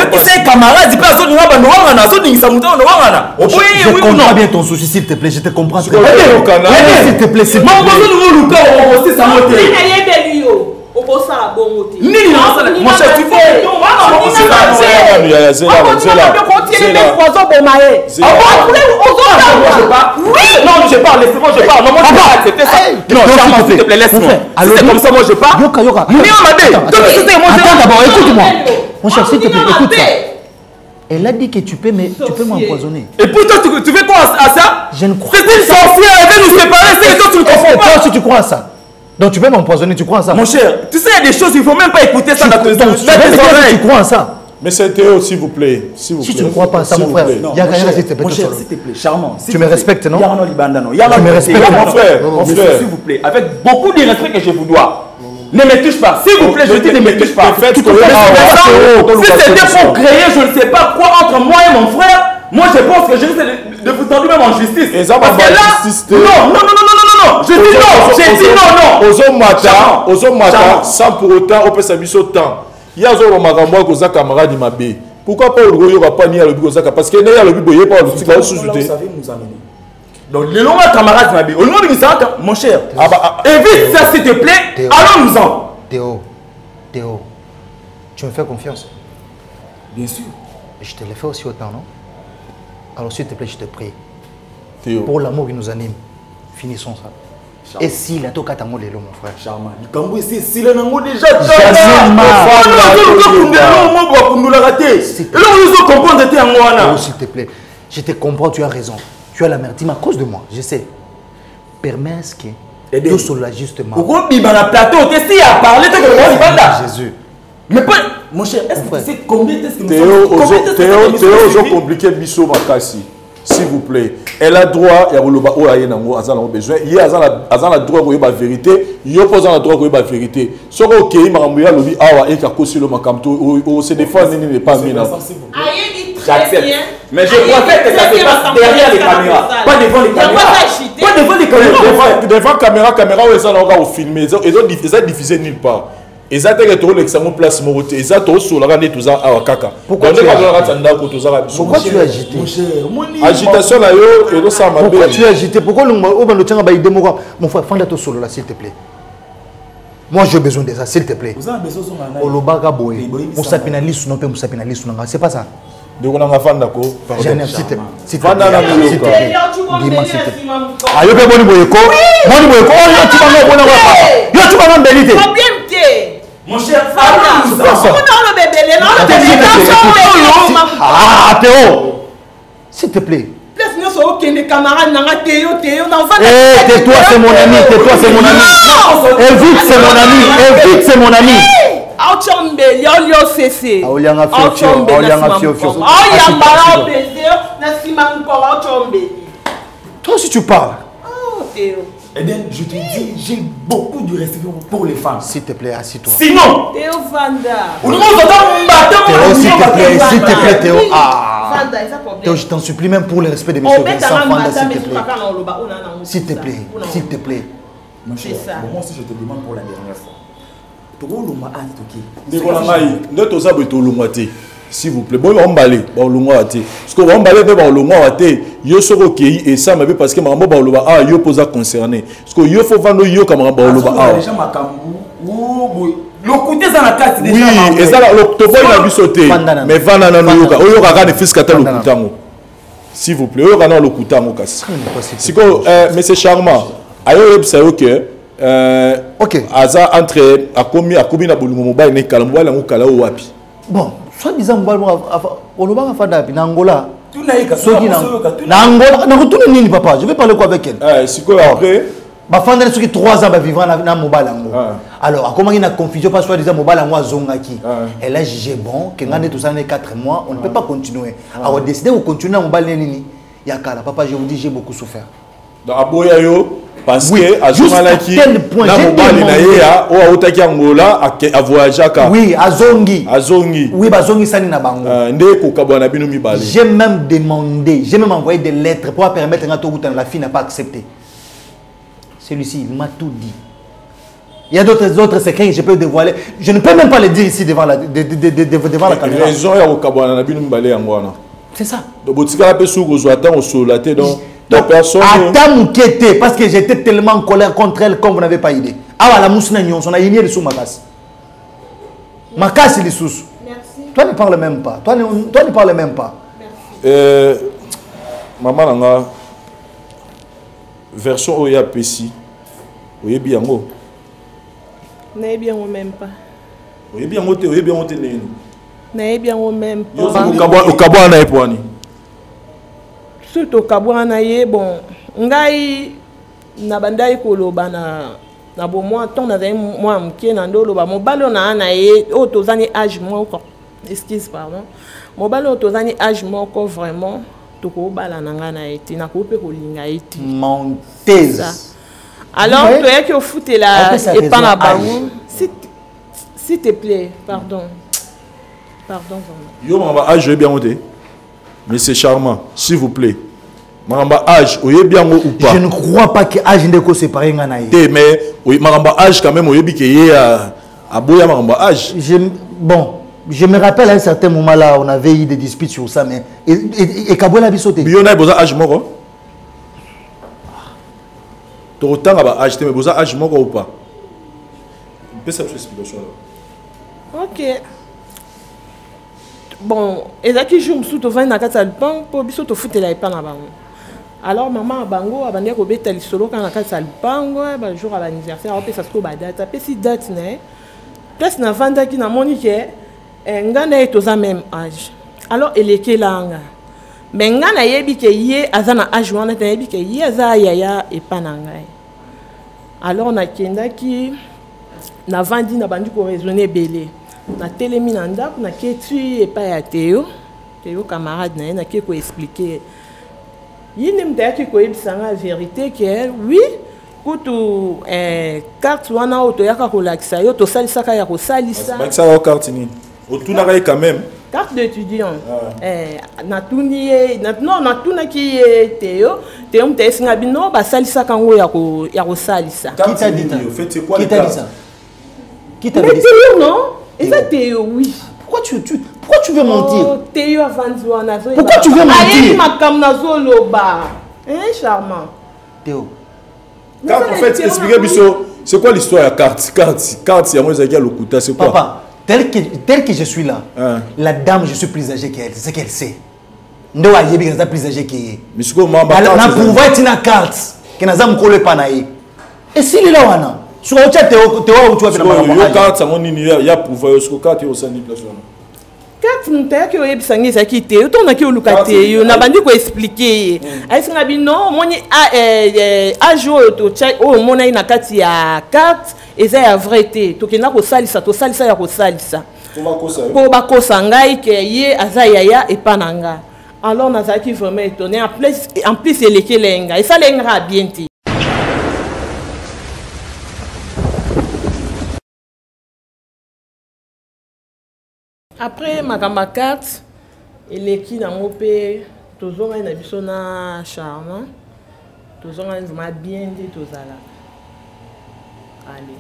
il peut assurer je comprends bien ton souci, s'il te plaît, je te comprends. S'il te plaît, s'il te plaît. Mon cher, tu fais. Non, je parle, laissez-moi, je parle. Non, moi, je vais accepter ça. Non, charmant, s'il te plaît, laisse-moi. C'est comme ça, moi, je parle. Attends d'abord, écoute-moi. Mon cher, s'il te plaît, écoute ça. Elle a dit que tu peux m'empoisonner. Et pourtant, tu fais quoi à ça? Je ne crois pas. C'est une sorcière, elle veut nous séparer, c'est que toi, tu ne comprends pas. Toi aussi, tu crois à ça? Donc tu peux m'empoisonner, tu crois à ça? Mon cher, tu sais, il y a des choses, il ne faut même pas écouter ça dans tes oreilles. Tu crois à ça? Mais c'est Théo, s'il vous plaît. Si tu ne crois pas à ça, mon frère, mon cher, s'il te plaît, charmant. Tu me respectes, non? Tu me respectes, mon frère. S'il vous plaît, avec beaucoup de respect que je vous dois. Ne me touche pas, s'il vous plaît, je dis ne me touche pas. Si c'était pour créer, je ne sais pas quoi entre moi et mon frère, moi je pense que je risque de vous tendre même en justice. Parce que là, non, je dis non. Ozomata, sans pour autant, on peut s'amuser autant. Il y a un magambo qui est camarade de Mabé. Pourquoi pas le Goyo pas ni à l'objet parce que il y a le Biboye pas le Tika sous-souté. Vous savez nous amener. Donc les longs camarades Mabé, au nom de ça, mon cher, évite ça s'il te plaît. Allons-nous-en. Théo, tu me fais confiance? Bien sûr. Je te le fais aussi autant, non? Alors s'il te plaît, je te prie. Théo. Pour l'amour qui nous anime, finissons ça. Charmant. Et si la toka tango lelo, mon frère. Charmant. Quand vous c'est si le nango déjà. S'il te plaît, je te comprends, tu as raison. Tu as l'amertume à cause de moi, je sais. Permets que tout soit justement. Pourquoi il va la plateau? Qu'est-ce qu'il a parlé de Jésus. Mais pas. Mon cher, est-ce que c'est combien est-ce que nous Théo, compliqué Bisso Makassi. S'il vous plaît, elle a droit, il y a besoin. Il y a le droit de la vérité, il y a le droit de la vérité. Ce qui est ok, il m'a envoyé à l'objet, il y a aussi le Makamto, au CDFA, il n'est pas mis là. J'accepte. Mais je préfère que ça se passe derrière les caméras, pas devant les caméras. Pas devant les caméras. Devant caméra, ils ont filmé, ils ont diffusé nulle part. Ils ont été place Moroté, ils ont été sur la rande tous à Kaka. Pourquoi tu as agité? Agitation là, pourquoi tu as agité? Pourquoi le tien a mon frère, fais-le solo là, s'il te plaît. Moi, j'ai besoin de ça, s'il te plaît. Vous avez besoin de ça. Olobaka boy. Moussapinaliste, non, pas Moussapinaliste, non. C'est pas ça. Donc on a un fan d'accord. J'ai un s'il te plaît. S'il te Fan dans la plaît. musique. Dis-moi s'il te plaît. Ah, yo, Boni Boyeko. Boni Boyeko. Oh, yo, tu vas me bonne affaire. Yo, tu vas me béniter. Problème t'es. Mon cher, Ah, Théo. S'il te plaît. Tais-toi, c'est mon ami. Tais-toi, c'est mon ami. Évite, c'est mon ami. Évite, c'est mon ami. Toi aussi tu parles. Eden, je te dis, j'ai beaucoup de respect pour les femmes. S'il te plaît, assis-toi. Sinon, Théo Vanda. Théo, s'il te plaît, s'il te plaît, Théo. Vanda, ça problème. Théo, je t'en supplie, même pour le respect de mes On soeurs. met ta main, S'il te plaît, s'il te plaît. mon cher, moi aussi je te demande pour la dernière fois. S'il vous plaît, bon, on va aller, on va aller. Parce qu'on va aller, on va aller. Yo soro ok et ça mais parce que maman ba loba ah yo posa concerné. Parce que yo faut vendre yo comme ba loba ah. Déjà makambu. Le côté ça la carte déjà. Oui, et ça le topo il a vu sauter. Mais vana na yoga. Oyo ka ne fils kata le kutango. S'il vous plaît, oyo ka na le kutango kasi. Siko mais c'est charmant. Ayo yebisa yo que OK. Aza entre akomi na bolungo mobile ne kala mobile ngo kala o wapi. Bon, soit disant mobile on va faire fada na Angola. Tu n'as pas na Angola, na retourner nini papa, je vais parler quoi avec elle. Siko après ba fanda na soki 3 ans ba vivre na mobile ango. Alors, comment il y a confusion parce que soit disant mobile ango zongaki. Elle a jugé bon que ngane tout ça ne 4 mois, on ne peut pas continuer. Alors décider de continuer na mobile nini. Ya kala papa, je vous dis j'ai beaucoup souffert. Donc aboya yo parce que azongalaki na mobile na ya o otaki Angola a voyager ka. Oui, azongi. Oui, bazongi sani na bango. Ndeko kabwana bino mibale. J'ai même demandé, j'ai même envoyé des lettres pour permettre à la fille n'a pas accepté. Celui-ci, il m'a tout dit. Il y a d'autres secrets que je peux dévoiler. Je ne peux même pas les dire ici devant la caméra. Raison ya kabwana na bino mibale yangwana. C'est ça. Donc botika pe sou kozwata o solaté donc la personne attends moukété parce que j'étais tellement en colère contre elle comme vous n'avez pas idée. Ah la moussina nyon son a yéné sous ma casse. Ma casse il est sous. Merci. Toi ne parles même pas. Toi ne parles même pas. Merci. Maman nanga version oya pesi. Oyebi yango. N'est bien ou même pas. Oyebi yango te neni. N'est bien ou même pas. Yo kabwa na epwani. Surtout kabwa na ye bon ngai na bandai koloba na bo moi ton na moi mkie na ndolo ba mobalo na ye o tozani âge moko. Excuse pardon. Mobalo tozani âge moko vraiment to ko bala na nga na eti na ko pe ko linga eti. Montaise. Alors tu es que foute la et pas na bango. S'il te plaît, pardon. Pardon vraiment. Yo mamba âge bien monté. Mais c'est charmant, s'il vous plaît. Maramba âge, oye bien ou pas? Je ne crois pas que âge ne se séparer nganaï. Mais maramba âge quand même, oye bien qu'il a boya maramba âge. Bon, je me rappelle à un certain moment là, on avait eu des disputes sur ça, mais et Kaboué l'a sauté. Bion a besoin âge moko. Tout autant à âge, mais besoin âge moko ou pas? Peut ça explication là. OK. Bon, et là qui joue sous to vin na kata ban pour biso to foutre la pas na bango. Alors maman bango abandé ko beta li solo quand na kata bango ba jour à l'anniversaire on peut ça ko ba date pe si date né. Place na vanda ki na monique ngana est aux même âge. Alors elle est kelanga. Mais ngana yebi ke yé azana âge wana ta yebi ke yé aza yaya et pas na ngai. Alors na kenda ki na vandi na bandi ko raisonner belé. Na telemi na ndako na ketu epa ya Théo camarade na ye na ke ko expliquer yini mtaki ko ebisanga vérité que oui kutu carte wana auto yaka ko lakisa yo to salisaka ya ko salisa ba ça au carte ni otuna ka quand même carte d'étudiant na tuni na non na tuna ki Théo mtesinga bino ba salisaka ngo ya ko salisa qui t'a dit ça? Qui t'a dit ça? Qui t'a dit ça? Non. Et ça Théo, oui. Pourquoi tu veux mentir? Théo a vendu en azul. Pourquoi tu veux mentir? Charmant. Théo. Quand en fait, expliquez biso C'est quoi l'histoire à carte? Carte, il y a moins de l'Okuta, c'est quoi? Papa, tel que je suis là, la dame, je suis plus âgé qu'elle, c'est ce qu'elle sait. Ndo a yebi que plus âgé qu'elle. Mais c'est quoi, maman? Na pouvoir être une carte, que n'a pas collé panaï. Et s'il est là, wana, sur le chat, tu vas faire la carte, ça m'a dit, il y a pouvoir, sur carte, il y a aussi une place. Carte mutaya ki oyebisa ngi ezaki te yo tona ki oluka te yo na bandi ko expliquer ayisinga bino moni ajo oyo mona na kati ya carte eza ya vrai te tokenda kosalisa tosalisa ya kosalisa po bakosa ngai ke ye aza yaya epa na nga alors nazalaki vraiment étonné en plus elekele ngai esalengaka bien te. Après ma carte, il est qui dans mon pays, tous les gens qui sont charmants, tous les gens qui sont bien dit tous là. Allez.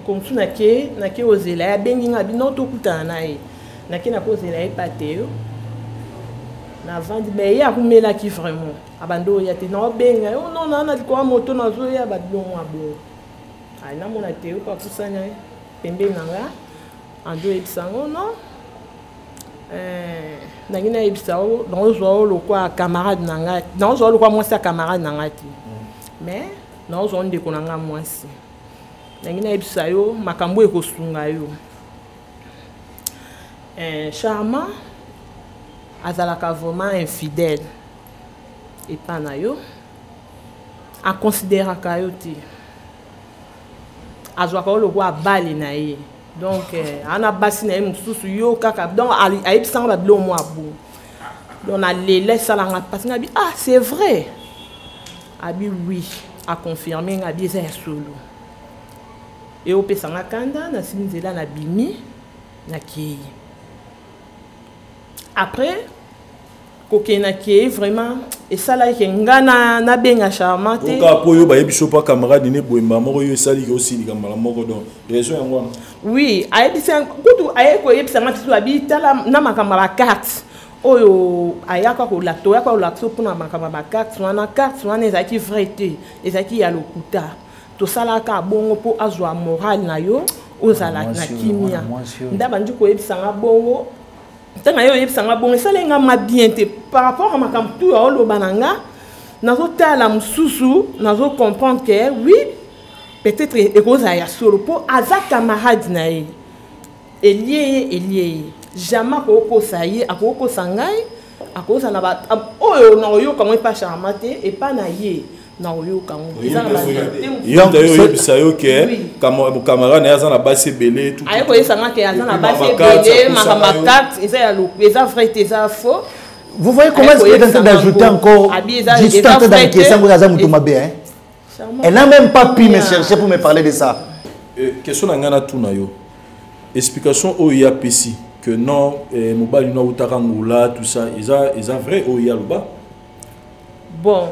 Comme ça, nake ozela, bengi ngabi non to kutana nae. Nake na kozela epateo. Na vandi be ya kumela ki vraiment. Abando ya te na benga, oh non na ko moto na zo ya badlo mo abo. Ai na mona teo pa kusanya pembe nanga. Ando ebisango non nangina ebisao dans le quoi camarade nanga dans le quoi moi c'est camarade nanga ti mais dans zone de konanga moi si nangina ebisayo makambo ekosunga yo charmant azalaka vraiment infidèle et pas na yo a considérer ka yo ti azwaka le quoi bali na ye. Donc, ana basine mususu yo kaka donc aïb sang ba blo mo abu. Donc on a les laisse la parce que ah c'est vrai. Abi oui, a confirmé ngabi za solo. Et au pesanga kanda na simzela na bimi na ki. Après kokena ki vraiment et ça là que ngana na benga charmante. Oka poyo ba yebiso pa camarade ne boyemba moko yo sali ko aussi ni kamala moko donc raison yango. Oui, ayebisa kutu ayeko yebisa ngati abita na makamba carte. Oyo ayaka ko la toya ko la so pona makamba carte wana ezaki vrai te, ezaki ya lokuta. To sala ka bongo po azwa moral na yo ozala na kimia. Ndaba ndiko yebisa ngabongo. Tanga yo yebisa ngabongo esalenga ma bien te par rapport à makambo tu ya lo bananga. Nazo tala mususu, nazo comprendre que oui peut-être ekoza ya solo po aza camarade na ye elie jamais ko saye akoko sangai akoza na ba oyo na oyo kamwe pa charmate et pas na ye na oyo kamwe eza na ba yanda yo yebisa yo ke camarade na aza na base belé tout ayeko yesanga ke aza na base belé makamba carte eza ya lo eza vrai eza faux. Vous voyez comment est-ce que est en train d'ajouter encore juste en train d'enquêter sango aza mutu mabe hein. Elle n'a même pas pu me chercher pour me parler de ça. Question nangana tunayo. Explication oya pesi que non mobile no utarangula tout ça ils a vrai oya loba. Bon,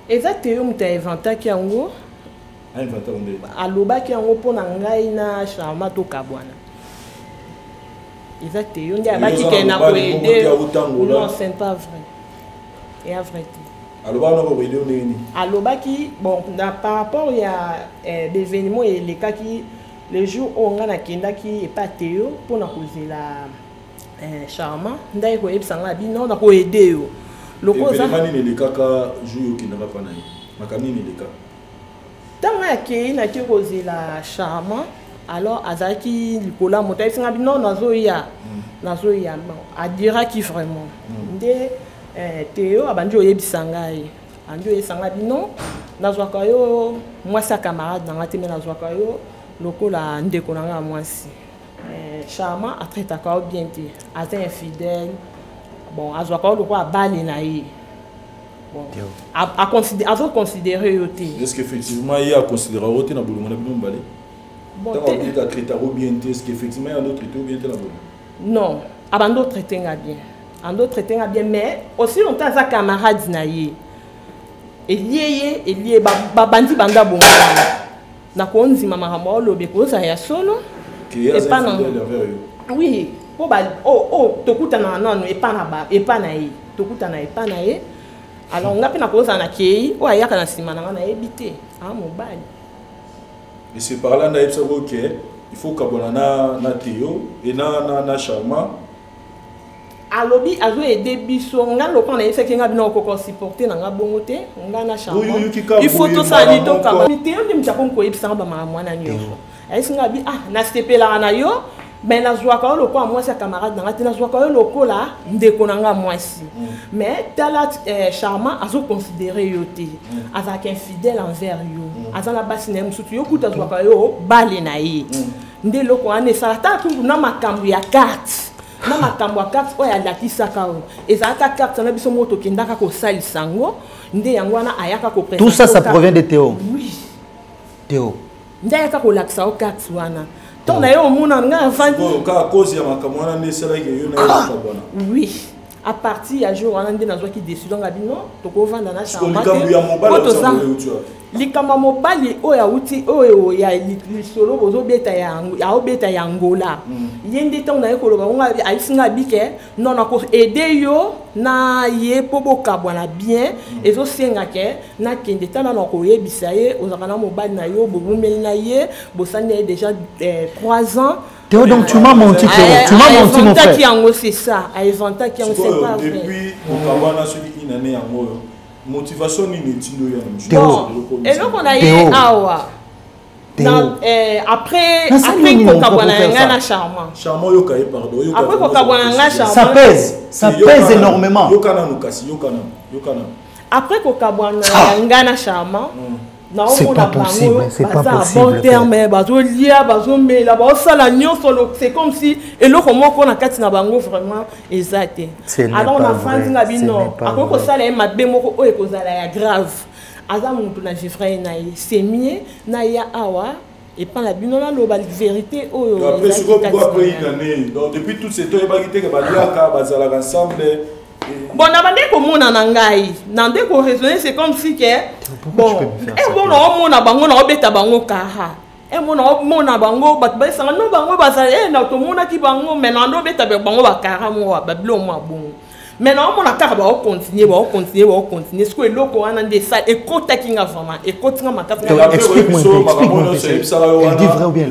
exactement muta inventa ki yango. Inventa onde. Aloba ki yango pona ngai na charma to kabwana. Exactement, ndia ba ki ke na ko aider. Non, c'est pas vrai. Et à vrai. Alors, bon, par rapport à l'événement et les cas qui, les jours où on a kenda qui est pas théo pour nous causer la charmant, d'ailleurs, il s'en a dit non, on a quoi aider. Le cause. Les cas jouent qui n'ont pas naï. Ma camine les cas. Tant qu'il n'a que causer la charmant, alors Azaki, le cola, mon taille, s'en a dit non, nazoya, à dira qui vraiment. Théo abanjo yebisa ngai anjo yesanga bino nazwaka yo mwasi camarade na ngati me nazwaka yo lokola ndeko na nga mwasi charmant atraitaka bien te aza infidèle bon azwaka lokola bali na ye bon a considérer yo te. Est-ce qu'effectivement il a considéré yo te na bolongo na bino mbale bon te traitaka bien te est-ce qu'effectivement il y a d'autres traiter bien te na bolongo non abando traiter nga bien en d'autres temps bien mais aussi longtemps as camarade na ye elie bandi banda bongo na ko nzima makambo lobe ko za ya solo et pas non oui po ba tokuta na non et pas na ye tokuta na et pas na ye alors ngapi na ko za na kei o ayaka na sima na ebité ah mobile Et c'est par là que ok, il faut que na Théo et na Charmant. Alobi azo aider biso nga loko na yese kinga bino ko supporter na nga bongo te nga na Charmant. Il faut tout ça ni to kama. Théo ndi mchako ko yebisa ba mwana nyoko. Ayisi nga bi na stepela na yo. Mais la joie quand le quoi moi c'est camarade dans la joie quand le quoi là ndékonanga moi si mais Talat Charmant a so considéré yoté avec infidèle envers yo azan la basine musutu yo kuta joie quand yo balé na yi ndé le quoi ne ça ta tout na makambu ya carte na makambu ya carte o ya lakisa kao et ça ta carte na biso moto kindaka ko sali sango ndé yango na ayaka ko tout ça ça provient de Théo. Oui Théo ndé ayaka ko lakisa o carte wana. Oui, à partir du jour où on a qui décide donc abino to ko vanda na chambre likama mobali oya uti oyo ya lisolo bozo beta ya Angola yende ton na ekoloba nga aisinga bike non na ko aider yo na ye pobo kabwana bien ezo senga ke na kende tana na ko yebisa ye ozakana mobali na yo bobumeli na ye bosane déjà 3 ans. Théo, donc tu m'as menti, Théo. Tu m'as menti, mon frère. C'est ça. Depuis Okabana, celui qui n'a pas motivation ni Théo. Et donc on a eu Awa. Après Kokabana Charmant. Charmant yokaye pardon. Après Kokabana Charmant. Ça pèse énormément. Yokana nukasi, yokana. Après Kokabana Charmant. C'est pas possible, c'est pas possible. C'est comme si et là comment on a quatre na bango vraiment exact. Alors on a fait nga bino ako ko sala ma bemoko o ko sala ya grave. Aza muntu na jifra na c'est mieux na ya awa et pas la bino la vérité o. Après ce qu'on voit après une année. Donc depuis tout ce temps il va quitter que baliaka bazala ensemble. Bon, n'abandonne comme mon anangai, n'andé qu'on raisonner, c'est comme si que bon, et bon, on a bango na obeta bango kaha, et mon a bango, bat bay sa no bango basa, et na to mona ki bango, mais n'ando obeta bango ba kaha moi, bablo moi bon. Mais non, on a qu'à continuer. Ce que l'eau qu'on a des salles, et quand tu as vraiment, et quand tu as ma carte, explique-moi. Elle dit vrai ou bien?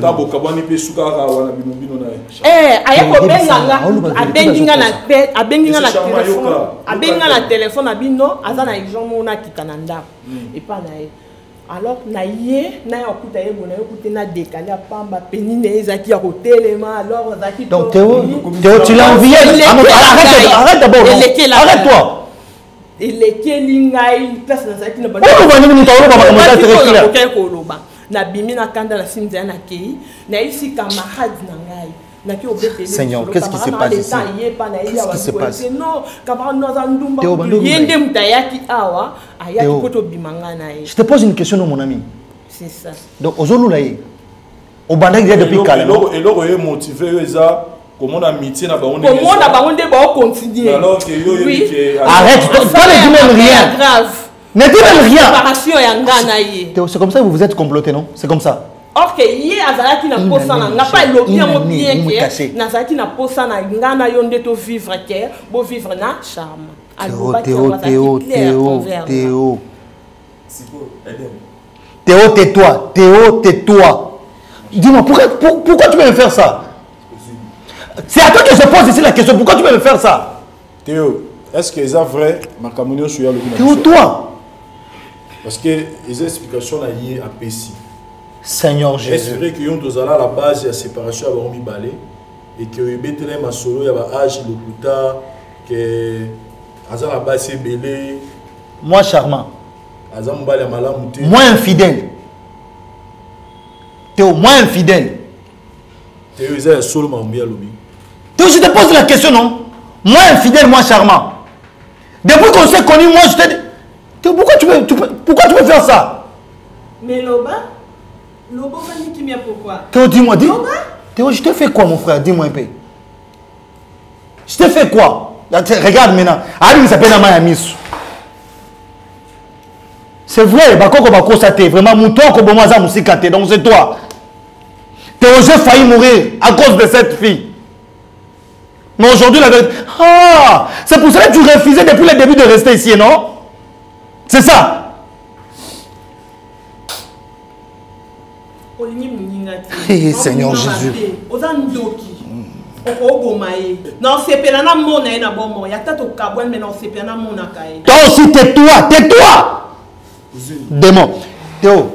alors na ye na okuta ye bona okuta na décalé pamba penine ezaki ya kotelema alors zaki donc Théo tu l'as envié arrête d'abord arrête-toi il est kelingai place na zaki na ba na bimi na kanda na simza na kei na isi camarade na ngai. Seigneur, qu'est-ce qui se passe ici? Qu'est-ce qui se passe? Je te pose une question, mon ami. C'est ça. Donc, aujourd'hui, au bandage depuis calme. Et là, on est motivé, comment on a amitié, comment on a continuer. Arrête, toi, ne dis même rien. Ne dis même rien. C'est comme ça que vous vous êtes comploté, non? C'est comme ça. Or que hier azalaki na posa na nga pas lobby mo bien que nazalaki na posa na nga na yo ndeto vivre que bo vivre na charme. Théo, tais-toi. Dis-moi, pourquoi tu veux me faire ça? C'est à toi que je pose ici la question, pourquoi tu veux me faire ça? Théo, est-ce que c'est vrai ma communion sur le Théo, toi. Parce que les explications liées à Pessi. Seigneur Jésus. Est-ce vrai que nous à la base de la séparation avant mi balé et que Bethléem ma solo il y a âge le kuta que à la base c'est belé. Moi charmant. Moi infidèle. Théo, moi infidèle. Théo il est solo mambia lobi. Théo, je te pose la question non. Moi infidèle, moi charmant. Depuis qu'on s'est connu, moi je te dis. Théo, pourquoi tu veux faire ça? Mais Loba qui vient pourquoi? Théo, dis-moi, Théo, je te fais quoi, mon frère? Dis-moi un peu. Je te fais quoi? Regarde maintenant. Ali s'appelle Amayamis. C'est vrai, Bakoko va constater. Vraiment, mouton, Kobomaza Moussikate. Donc c'est toi. Théo, j'ai failli mourir à cause de cette fille. Mais aujourd'hui, la vérité. Ah! C'est pour ça que tu refusais depuis le début de rester ici, non? C'est ça? Hey, Seigneur Jésus. Toi aussi, tais-toi, tais-toi. Démon. Théo.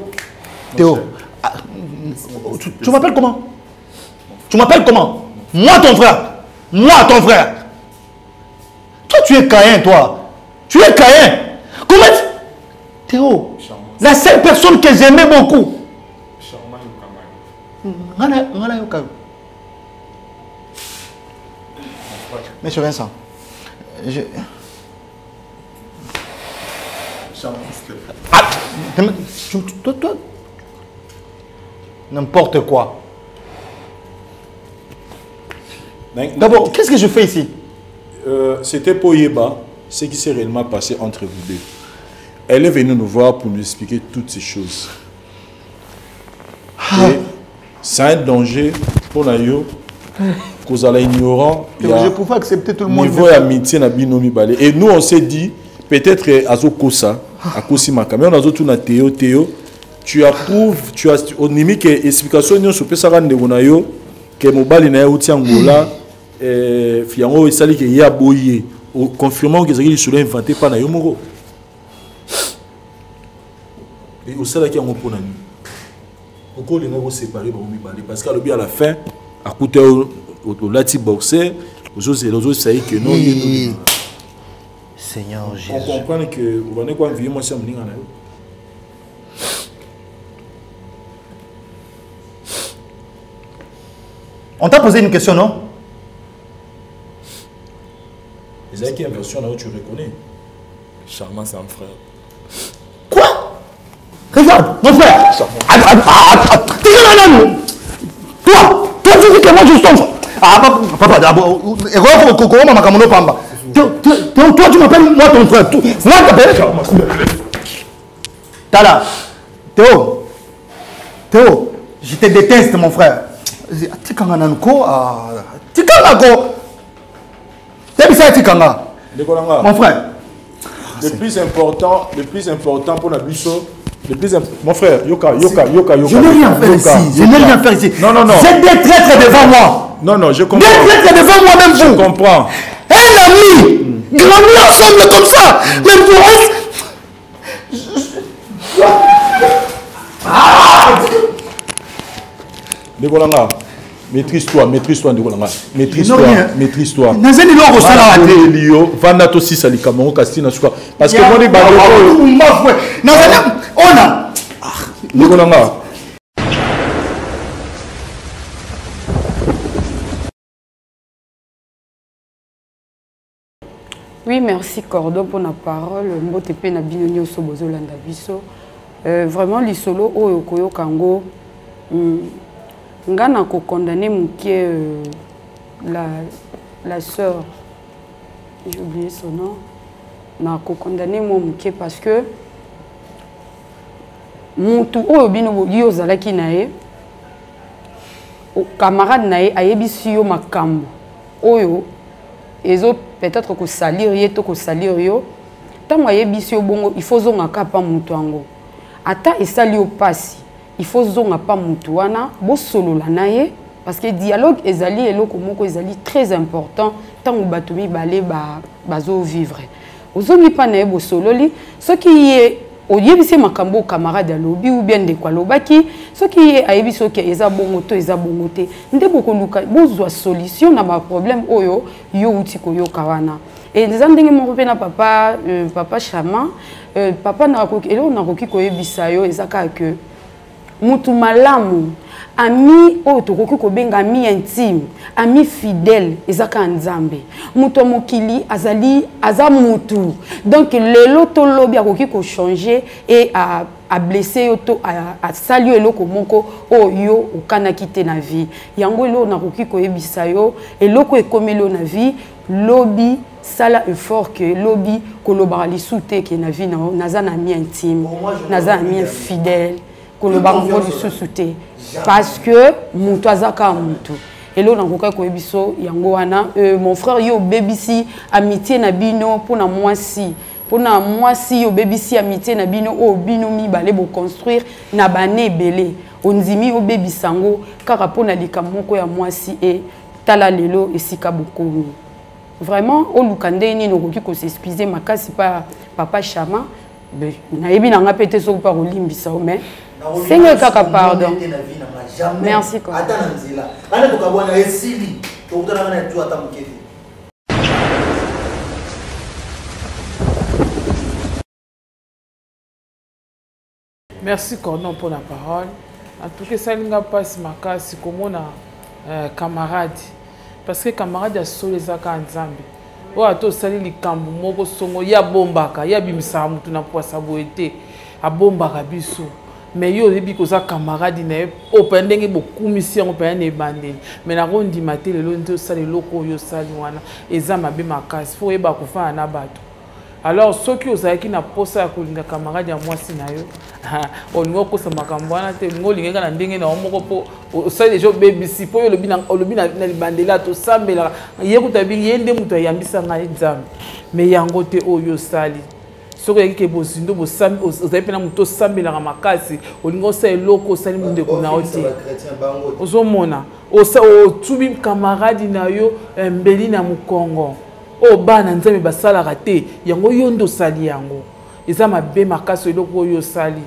Tu m'appelles comment? Tu m'appelles comment? Moi, ton frère. Toi, tu es Caïn, toi. Tu es Caïn. Comment? Théo, la seule personne que j'aimais beaucoup. Monsieur Vincent, toi, n'importe quoi. D'abord, qu'est-ce que je fais ici? C'était pour Yeba, ce qui s'est réellement passé entre vous deux. Elle est venue nous voir pour nous expliquer toutes ces choses. C'est un danger pour Nayo. Vous allez ignorant. Je pouvais accepter tout le monde. Niveau amitié na binomi balé. Et nous on s'est dit peut-être Azo Kosa, à Kosimaka. Mais on a tout na Théo. Tu approuves, tu as au nimi que explication nous sur pesa rande gonayo que mobali na uti Angola fiango esali que ya boyé confirmant que c'est sur inventé pas na yo moko. Et au sala qui en pona ni. Pourquoi les gens séparés parce qu'à la fin à côté au lati boxer aux autres ça y est que non Seigneur Jésus. On comprend que vous venez quoi vivre moi c'est mon ngana. On t'a posé une question, non? Les qui une version là où tu reconnais. Charmant c'est un frère. Quoi? Regarde, mon frère. Toi, tu dis que moi je suis ton frère. Ah, papa, d'abord, toi, tu m'appelles moi ton frère. Moi, tu t'appelles. Tala, Théo, je te déteste, mon frère. Mon frère. Le plus important pour la biso. Mon frère, Yoka. Je n'ai rien fait ici. Non. J'ai des traîtres devant moi. Non, je comprends. Des traîtres devant moi, même vous. Je comprends. Un ami, grandi ensemble comme ça. Même vous. Dekolanga, maîtrise-toi, Dekolanga. Maîtrise-toi. Nazeli loko sala ate liyo, vanda to sisa likamongo kastina suka. Parce que moi les bagoko. Nazeli ona. Dekolanga. Oui, merci Cordon pour la parole. Mbotepe na binoni osobozo landa biso. Vraiment lisolo oyo koyo kango. Ngana ko condamner mukie la sœur. J'ai oublié son nom. Na ko condamner mon mukie parce que mutu oyo bino yo zalaki nae o camarade nae ayebisi yo makambo oyo ezo peut-être que salir yeto ko salir yo tango ayebisi yo bongo il faut zonga kapa mutu ango ata esali yo pasi il faut zonga pa mutu wana bo solola naye parce que dialogue ezali eloko moko ezali très important tango batomi balé bazo vivre ozongi pa naye bo sololi ce qui est oyebisi makambo camarade alobi ou bien de quoi lobaki ce qui est ayebisi que eza bongo to eza bongo te nde boko luka bozwa solution na ba problème oyo yo uti ko yo kawana et les andenge mo pe na papa Chama papa na ko elo na ko ki ko yebisa yo ezaka que mutu malamu ami oyo tokoki kobenga ami intime ami fidèle ezaka nzambe mutu mokili aza mutu donc lelo to lobi akoki ko changer et a blessé yo to a sali eloko moko oyo okanaki te na vie yango elo nakoki koyebisa yo eloko ekomelo na vie lobi sala effort que lobi kolobaka lisu te ke na vie naza na ami intime naza ami fidèle kolobaka lisusu te parce que mutu azaka mutu elo nakoka koyebiso yango wana mon frère yo bebisi amitié na bino pona mwasi pour na moi si au baby si amitié na bino o bino mi balé bo construire na bané belé onzimi au baby sango kaka pour na likamoko ya moi si et tala lelo esika bokomi vraiment au lukande ni no ko s'excuser makasi pa papa Chama na yebi na nga pété so pa olimbisa mais c'est que kaka pardon merci quoi attends nzila ana to kabwana esili to utana na tu atamukete. Merci Cordon pour la parole. En tout cas, ça n'a pas si makasi comme on a camarade. Parce que camarade a solé ça quand Nzambe. O ato sali likambu moko songo ya bombaka ya bimisa mutu na poisa boete a bombaka biso. Mais yo yebi ko za camarade na o pendenge beaucoup mission pe na bandeli. Mais na rondi maté le londo sali loko yo sali wana eza mabe makasi. Fo yeba ko fa na bato. Alors ceux qui osent qui na posa ko linga camarade ya mwasi na yo olingo ko sa makambo wana te ngo linga na ndenge na omoko po osali déjà BBC po yo lobi na libandela to sambela ye ko tabi yende muto yambisa ngai Nzambe mais yango te oyo sali soko yaki ke bozindo bo sambi osali pena muto sambela na makasi olingo sa eloko sali munde ko na oti ozomona o tubi camarade na yo mbeli na mukongo o bana Nzambe basala raté yango yondo sali yango eza mabe makasi eloko oyo sali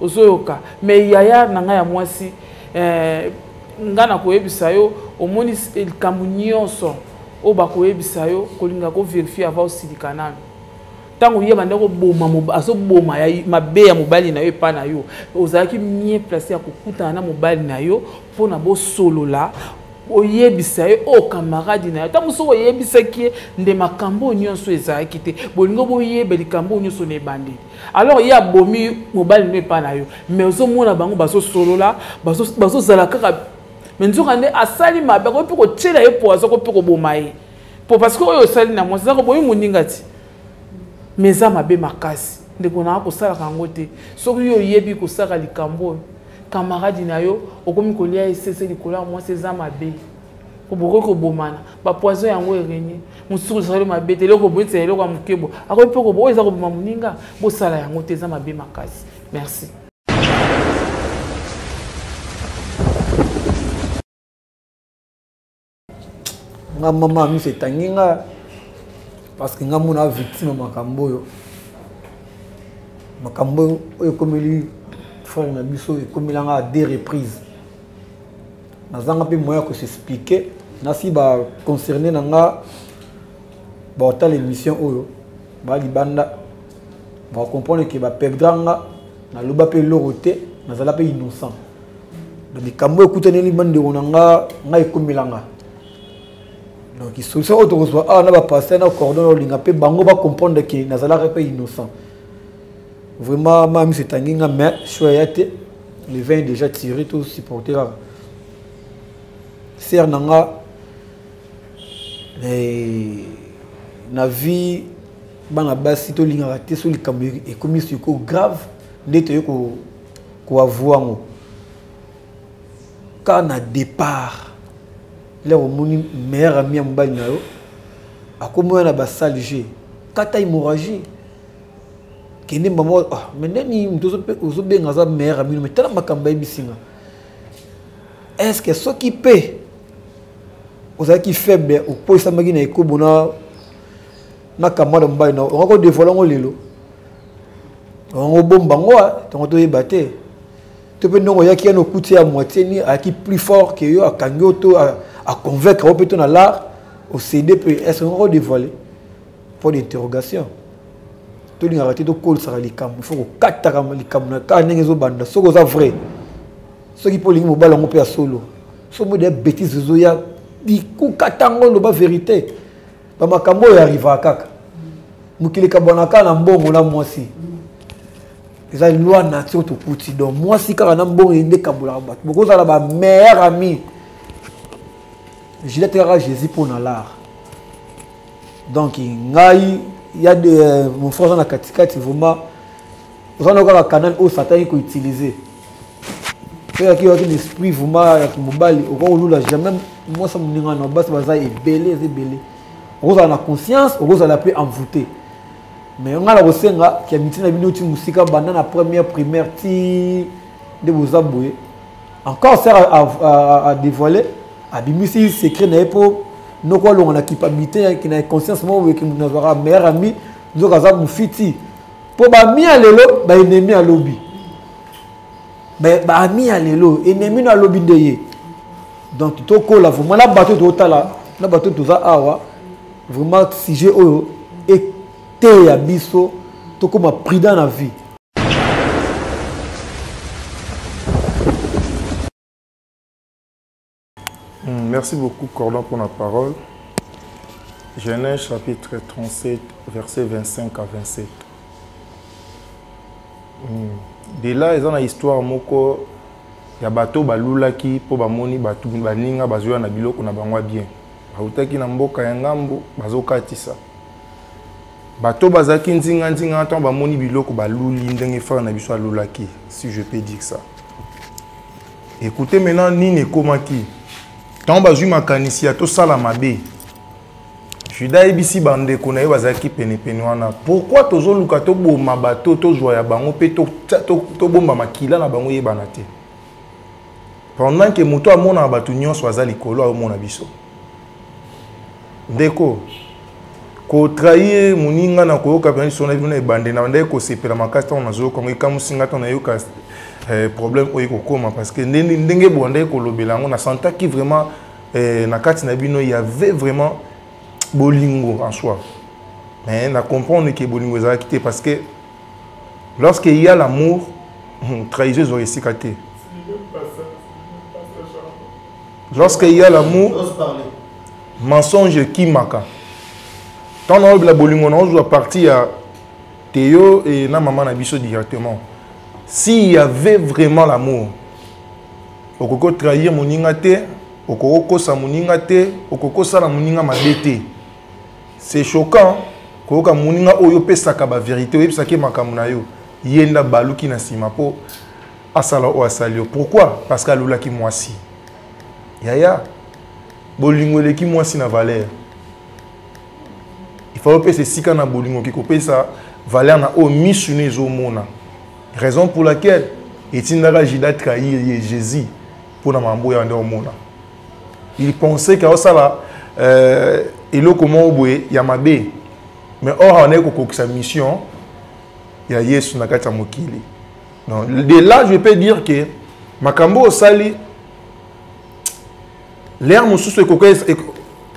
ozoyoka mais yaya nanga ya mwasi ngana koyebisa yo omoni likambo nyonso o bakoyebisa yo kolinga ko vérifier avant osilika nano tango yeba ndeko boma azoboma ya mabe ya mobali na yo epa na yo ozalaki mie placé ya kokutana na mobali na yo mpona bosolola oyebisa ye o camarade na yo tango so oyebisaki nde makambo nyonso ezalaki te bolingo boyeba likambo nyonso na ebandeli alors ya bomi mobali no epa na yo mais ozomona bango bazosolola bazozala kaka mais nzoka nde asali mabe akoki mpe kotiela ye poaso akoki mpe koboma ye po parce que oyo osali na mwasi ezaka boyi moninga ti mais eza mabe makasi ndeko nanga kosalaka yango te soki yo oyebi kosala likambo oyo camarade na yo okomi kolia esese likolo ya mwasi eza mabe obokoki kobomana bapoison yango erenye mosusu osali mabe te eloko boyetisa eloko ya mokebo akoki mpe oyo eza koboma moninga bosala yango te eza mabe makasi. Merci. Nga mama mi setangi nga parce que nga mona victime makambo yo makambo oyo komeli frère na biso ekomilanga à 2 reprises nazanga pe moyen ko s'expliquer nasi ba concerné nanga ba otala émission oyo ba libanda ba comprendre que ba perdanga na loba pe loroté nazala pe innocent donc likambo ekutani libande onanga nga ekomilanga donc il solution autre reçoit na ba passer na cordon linga pe bango ba comprendre que nazala pe innocent. Vraiment, même si c'est un mais chouette, le vin est déjà tiré, tout supporter là. C'est un la vie, la base, si tu as raté sur les caméras et comme c'est grave, d'être qu'on avoir. Quand on a départ, là on mon meilleur ami en bas à comment on a bas salgé, quand tu as hémorragie. Kene maman mais nani mtozo benga za mère ami mais tala makamba ebisinga est-ce que ce qui paie oza ki faible o poisa magina ekobona na kamala mbai na on ko dévoiler ngo lelo on bomba ngo to to yebate to pe ndongo yaki no kuti ya moitié ni aki plus fort que yo akanyoto à convaincre au peut na l'art au CD peut est-ce qu'on dévoiler pour l'interrogation. Il faut kataka likam na ka ndenge zo banda soko za vrai ceux qui pour lingi mobala ngo pe solo so mo des bêtises zo ya di ku katango lo ba vérité ba makambo ya arriva kaka mukile kabona kana mbongo na mwasi eza loi nature to kuti donc mwasi kaka na mbongo ende kabola ba boko za ba meilleur ami Gillette era Jésus pour na l'art donc ngai il y a mon frère dans la katikati vraiment on a encore un canal où Satan peut utiliser il y a un esprit vraiment avec mobile au là jamais moi ça me n'inga na base baza est belé on a la conscience on a la paix envoûté mais on a la resenga qui a mis na bino ti musika banda na première primaire ti de Bozaboué encore sert à dévoiler à bimisi secret na pour nous quoi on a capacité qui na conscience moi que nous avons meilleur ami nous avons mufiti pour ba mi alelo ba ennemi à lobby mais ba mi alelo ennemi na lobby ndeye donc to ko la vraiment la bateau to tala na bateau to za awa vraiment sujet oyo et te ya biso to comme prudent na vie. Merci beaucoup Cordon pour la parole. Genèse chapitre 37 verset 25 à 27. De là ils ont une histoire moko ya bato balulaki po bamoni batu baninga bazwa na biloko na bangwa bien. Bautaki na mboka ya ngambo bazokatisa. Bato bazaki nzinga nzinga tant bamoni biloko baluli ndenge fa na biso alulaki, si je peux dire ça. Écoutez maintenant nini komaki. Tant bazui makanisi ya to sala mabe. Juda ebisi bande ko na ye bazaki pene pene wana. Pourquoi tozo luka to boma bato to joya bango pe to bomba makila na bango yebana te. Pendant que moto amona bato nyonso azali kolo amona biso. Ndeko ko trahir muninga na ko ka pension na bino e bande na ndeko ko sepela makasta na zo ko ikamusinga to na yoka problème oyo kokoma parce que ndenge bonde ko lobela ngo na senta qui vraiment na kati na bino il y avait vraiment bolingo en soi mais na comprendre que bolingo za quitté parce que lorsqu'il y a l'amour trahison aurait cicaté lorsqu'il y a l'amour mensonge qui maka tant on la bolingo on doit partir à Théo et na maman na biso directement. S'il y avait vraiment l'amour, on peut trahir mon ingate, on peut kosa mon ingate, on peut kosa la mon inga mabete. C'est choquant. Ko ka mon inga oyo pesa ka ba vérité, oyo pesa ke makamuna yo. Yenda baluki na sima po asala o asalio. Pourquoi? Parce que lula ki mwasi. Yaya. Bolingo le ki mwasi na valeur. Il faut pesa sika na bolingo ki ko pesa valeur na o misune zo mona. Raison pour laquelle Etindara Jida trahir Jésus pour la mambo ya ndomona. Il pensait que ça elo comment obwe ya mabe. Mais or on est ko sa mission ya Yesu na kata mokili. Donc de là je peux dire que makambo osali l'air mususu ko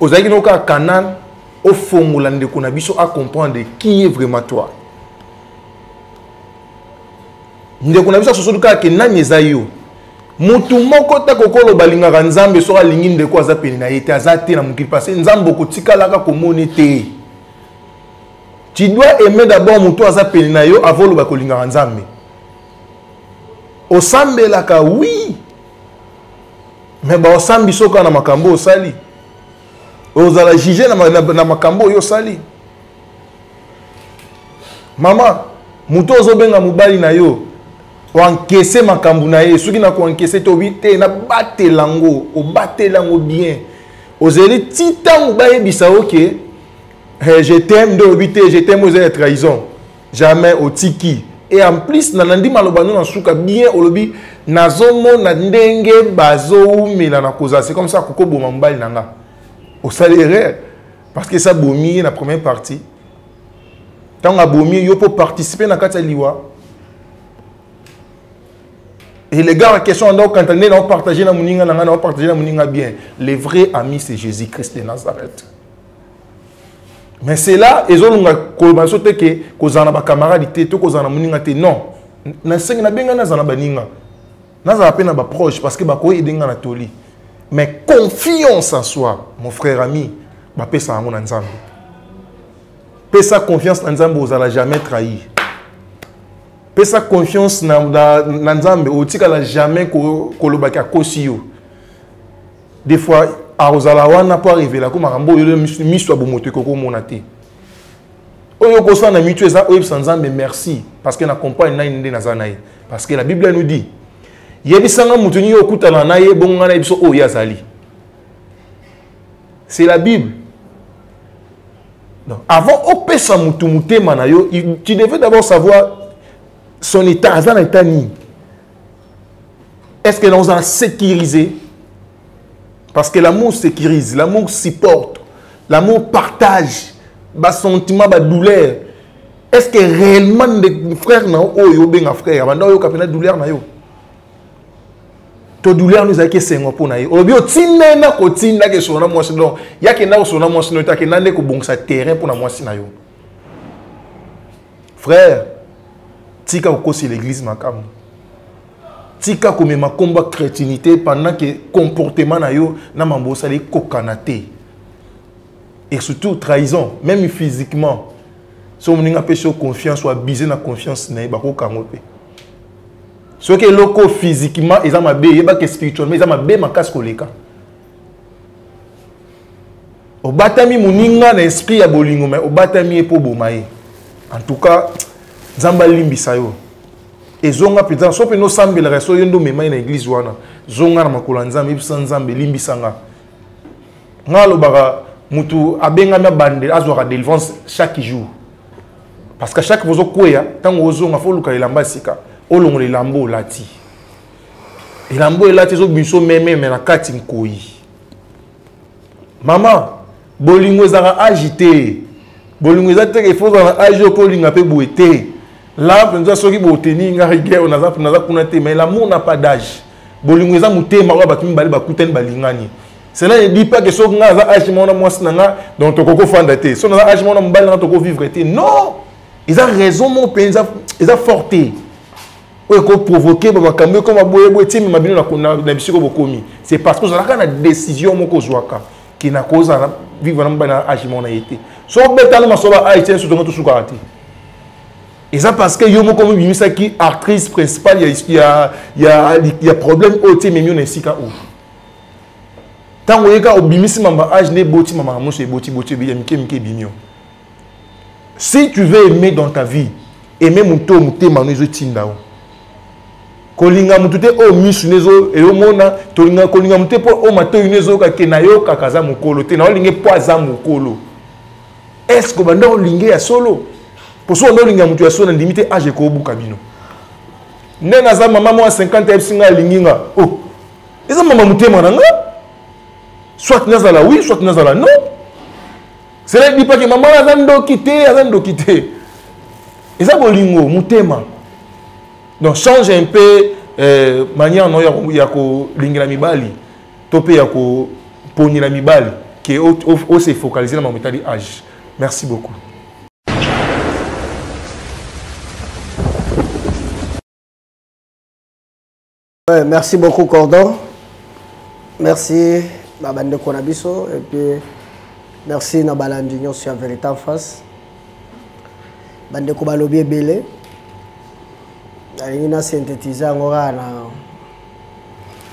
ozaki no ka Canaan au formula ndeko na biso à comprendre qui est vraiment toi. Ndeko na biso soso ka ke nani ezayo mutu moko ta kokolo balingaka nzambe so alingi ndeko aza peni na yete azate na mukili parce nzambe kotikalaka komoni te. Tu dois aimer d'abord mutu aza peni na yo avant lo bakolingaka nzambe. Osambelaka oui mais ba osambi soka na makambo osali ozala juger na makambo yo sali. Mama mutu ozobenga mobali na yo encaisser makambu na ye soki na ko encaisser to bité na batelango o batelango bien ozeli titango ba yebisa OK je t'aime de bité je t'aime aux trahison jamais au tiki et en plus na nandi maloba no na suka bien olobi nazomo na ndenge bazo mela na koza c'est comme ça koko boma mbali nanga au salaire parce que ça bomi la première partie tant a bomi yo pour participer na kata liwa. Et les gars en question, on a partagé la moninga, on a partagé la moninga bien. Les vrais amis, c'est Jésus-Christ de Nazareth. Mais c'est là, ils ont commencé que vous avez des camarades, que vous avez des moninga. Non. Nous avons des proches parce que vous avez des proches. Mais confiance en soi, mon frère ami, vous ça en ensemble. Pesa confiance en ensemble, vous n'allez jamais trahir. Pesa confiance na nzambe otika la jamais kolobaka kosio. Des fois arozala wana pour arriver là comme rambo yo miso bomoto ko monate. Oyo ko sa na mitu eza oyo nzambe merci parce que na compagne na inde na zanaye parce que la Bible nous dit yebisanga mutu ni okutana na ye bonga na biso oyo azali. C'est la Bible. Donc, avant opesa mutu mutema na yo, tu devais d'abord savoir son état, azan état ni. Est-ce que nous allons sécuriser? Parce que l'amour sécurise, l'amour supporte, l'amour partage, bas sentiment, bas douleur. Est-ce que réellement les frères na oh yo benga frère, abanda yo kapena douleur na yo. To douleur nous a que sengo pour na yo. Obio tinna na ko tinna ke sona moi sinon, ya ke na sona moi sinon ta ke na ne ko bongsa terrain pour na moi sina yo. Frère, tika ko si l'église makam. Tika comme ma combat chrétienté pendant que comportement na yo na mambosa les kokanate. Et surtout trahison, même physiquement. Si on a péché confiance ou abusé na confiance na ba ko kangope. Ce qui est loco physiquement, ils ont ma bé, et spirituellement, ils ont ma bé ma casse koleka. Au batami muninga na esprit ya bolingo mais au batami pour bomaye. En tout cas, zamba limbisa yo. Et zonga putain, so pe no sambe la resto yendo mema na église wana. Zonga na makolo nzambe ibisa nzambe limbisanga. Ngalo baka mutu abenga na bande azwaka délivrance chaque jour. Parce que chaque fois koya, tant ozonga fo luka ilamba sika. Olongo le lambo lati. Et lambo lati zo biso meme na kati nkoi. Maman, bolingo zara agité. Bolingo zate ke faut za agir pour linga pe boité. Là, nous avons soki boteni ngari guerre on a kuna te mais l'amour n'a pas d'âge. Bolingo za mutema wa batumi bali bakuten balingani. Cela ne dit pas que soki nga za âge mona mwasi nanga donc tokoko fanda te. So na âge mona mbali na toko vivre te. Non. Ils ont raison mon pays, ils ont forté. Ils ont provoqué c'est parce que vous avez une décision qui n'a cause à vivre dans un agiment. Si vous avez et ça parce que vous avez une actrice principale, il y a problème au thème mais mieux ainsi qu'à où. Tant que vous avez un âge, si tu veux aimer dans ta vie, aimer mon tour, mon thème, mon tinda. Kolinga mutute o misunezo e o mona tolinga kolinga mute po o mato unezo ka kenayo kakaza mukolo te na olinge poaza mukolo. Est-ce que banda olinge ya solo? Pour ça on olinga mutu ya solo na limite age ko buka bino. Nena za mama mo 50 epsinga linginga. Oh. Eza mama mutema nanga? Soit nazala oui, soit nazala non. Cela ne dit pas que maman azando quitter. Et ça bolingo mutema. Donc change un peu manière non yako lingila mibali. Topé yako ponila mibali qui est aussi focalisé dans mon état d'âge. Merci beaucoup. Ouais, merci beaucoup Cordon. Merci Babande Konabiso et puis merci na balandignon sur la vérité en face. Bande ko balobi belé. Alingi na synthétiser ngora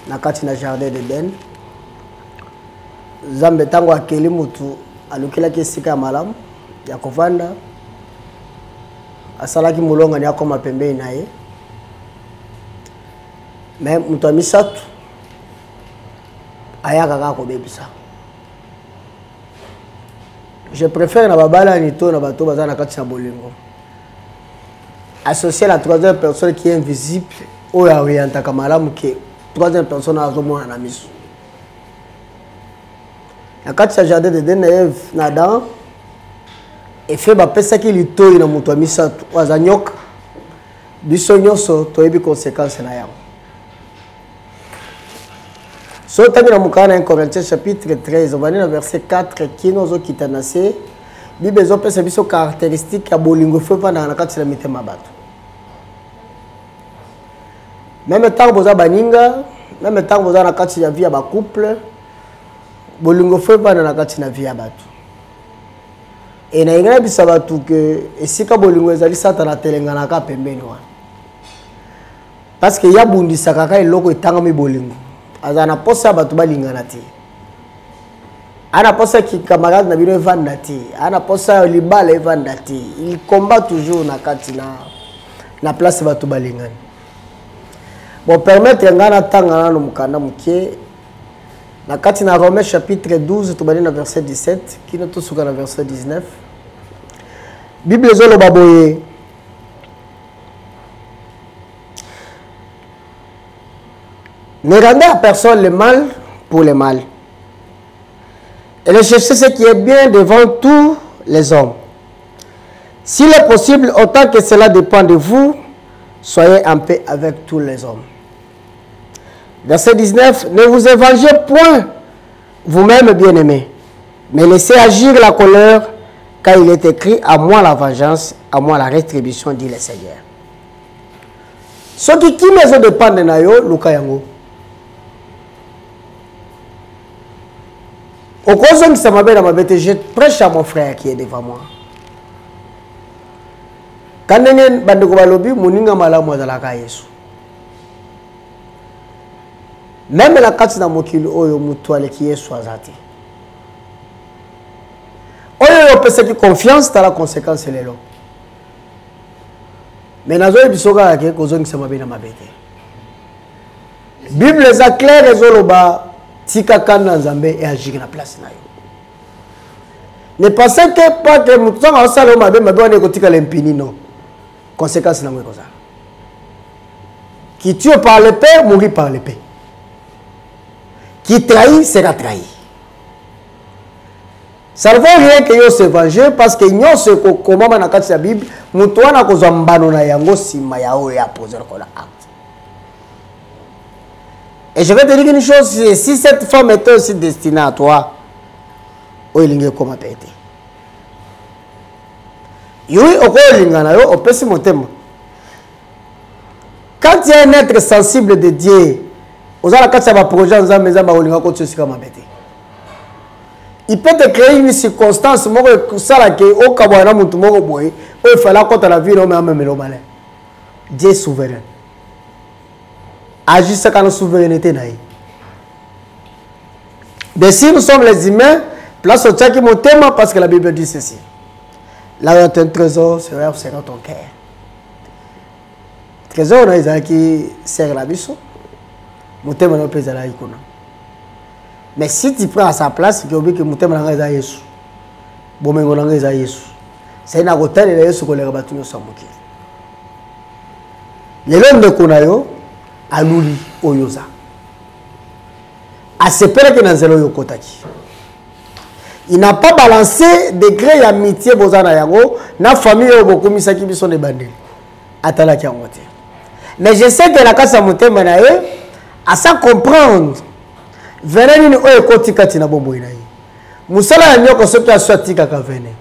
na kati na jardin d'Eden. Zambe tango akeli mutu alukila kesika malamu ya kovanda. Asalaki mulonga ni akoma pembeni naye. Mais mutu amisatu ayaka kako bebisa. Je préfère na babala nito na bato baza na kati na bolingo. Associer la troisième personne qui est invisible ou orientée comme malamu que troisième personne a zomona na miso. Na kati ya jardin d'Eden na Adam et fait ba pesa ki litoyi na mutu amisatu wazanyoka biso nyonso toyebi conséquence na yango. So tangi na mukana 1 Corinthiens chapitre 13 on va lire verset 4 qui nous okitanase Bible zo pesa biso caractéristique ya bolingo fe panda na kati na mitema bato. Même temps boza baninga, même temps boza na kati ya vie ya ba couple, bolingo fe panda na kati na vie ya bato. Et na ingana bisa bato que esika bolingo ezali sata na telengana ka pembeni wa. Parce que ya bundisa kaka eloko etanga mi bolingo. Azana posa bato balingana te. Ana posa ki camarade na bino evanda te. Ana posa libala evanda te. Il combat toujours na kati na place bato balingani. Bon permettre ngana tanga na mukanda mukie na kati na Romains chapitre 12 tobali na verset 17 qui na tosuka na verset 19. Bible zolo baboye. Ne rendez à personne le mal pour le mal. Et ne cherchez ce qui est bien devant tous les hommes. S'il est possible, autant que cela dépend de vous, soyez en paix avec tous les hommes. Verset 19. Ne vous évangez point vous-même, bien-aimés, mais laissez agir la colère, car il est écrit, à moi la vengeance, à moi la rétribution, dit le Seigneur. Ce qui me dépend de nayo, Luka yango. Au cause que ça m'a bête, je prêche à mon frère qui est devant moi. Quand on a bandeko balobi, moninga malamu azalaka Yesu. Même la kati na mokili oyo mutu aleki Yesu azati. Oyo yo pesa ki confiance ta la conséquence lelo. Mais nazo bisoka yake kozongi sama bina mabete. Bible za clair ezoloba tika kana nzambe et agir na place na yo. Ne pensez que pas que mutu nga osalo mabe wane ko tika lempini non. Conséquence na moi comme ça. Qui tue par l'épée, mourit par l'épée. Qui trahit sera trahi. Ça ne vaut rien que yo se venger parce que nous se comment dans la Bible, mutuana ko zambano na yango sima ya o ya poser ko la acte. Et je vais te dire une chose, si cette femme était aussi destinée à toi, o ilinge comment péter. Oui, quand il y a un être sensible de Dieu, il peut te créer une circonstance, Dieu est souverain. Agissez quand la souveraineté. Mais si nous sommes les humains, place au tchaki mon thème parce que la Bible dit ceci. Là où il y a un trésor, c'est dans ton cœur. Trésor, il y a qui sert la biso. Mon thème n'a pas été là. Mais si tu prends à sa place, tu oublies que mon thème n'a pas été Jésus. Bon, mais on n'a pas été Jésus. C'est une hôtel et Jésus qu'on les rabattu au Samoki. Les hommes de Konayo, à Luli, au Yosa. À ce père qui n'a pas été Kotaki. Il n'a pas balancé degré d'amitié bozana yango na famille au beaucoup misaki biso ne bandeli atala ki yango te. Mais je sais que la kasa motema na ye à ça comprendre venez ni oyo kotikati na bombo ina ye musala ya nyoko soki aswati kaka vene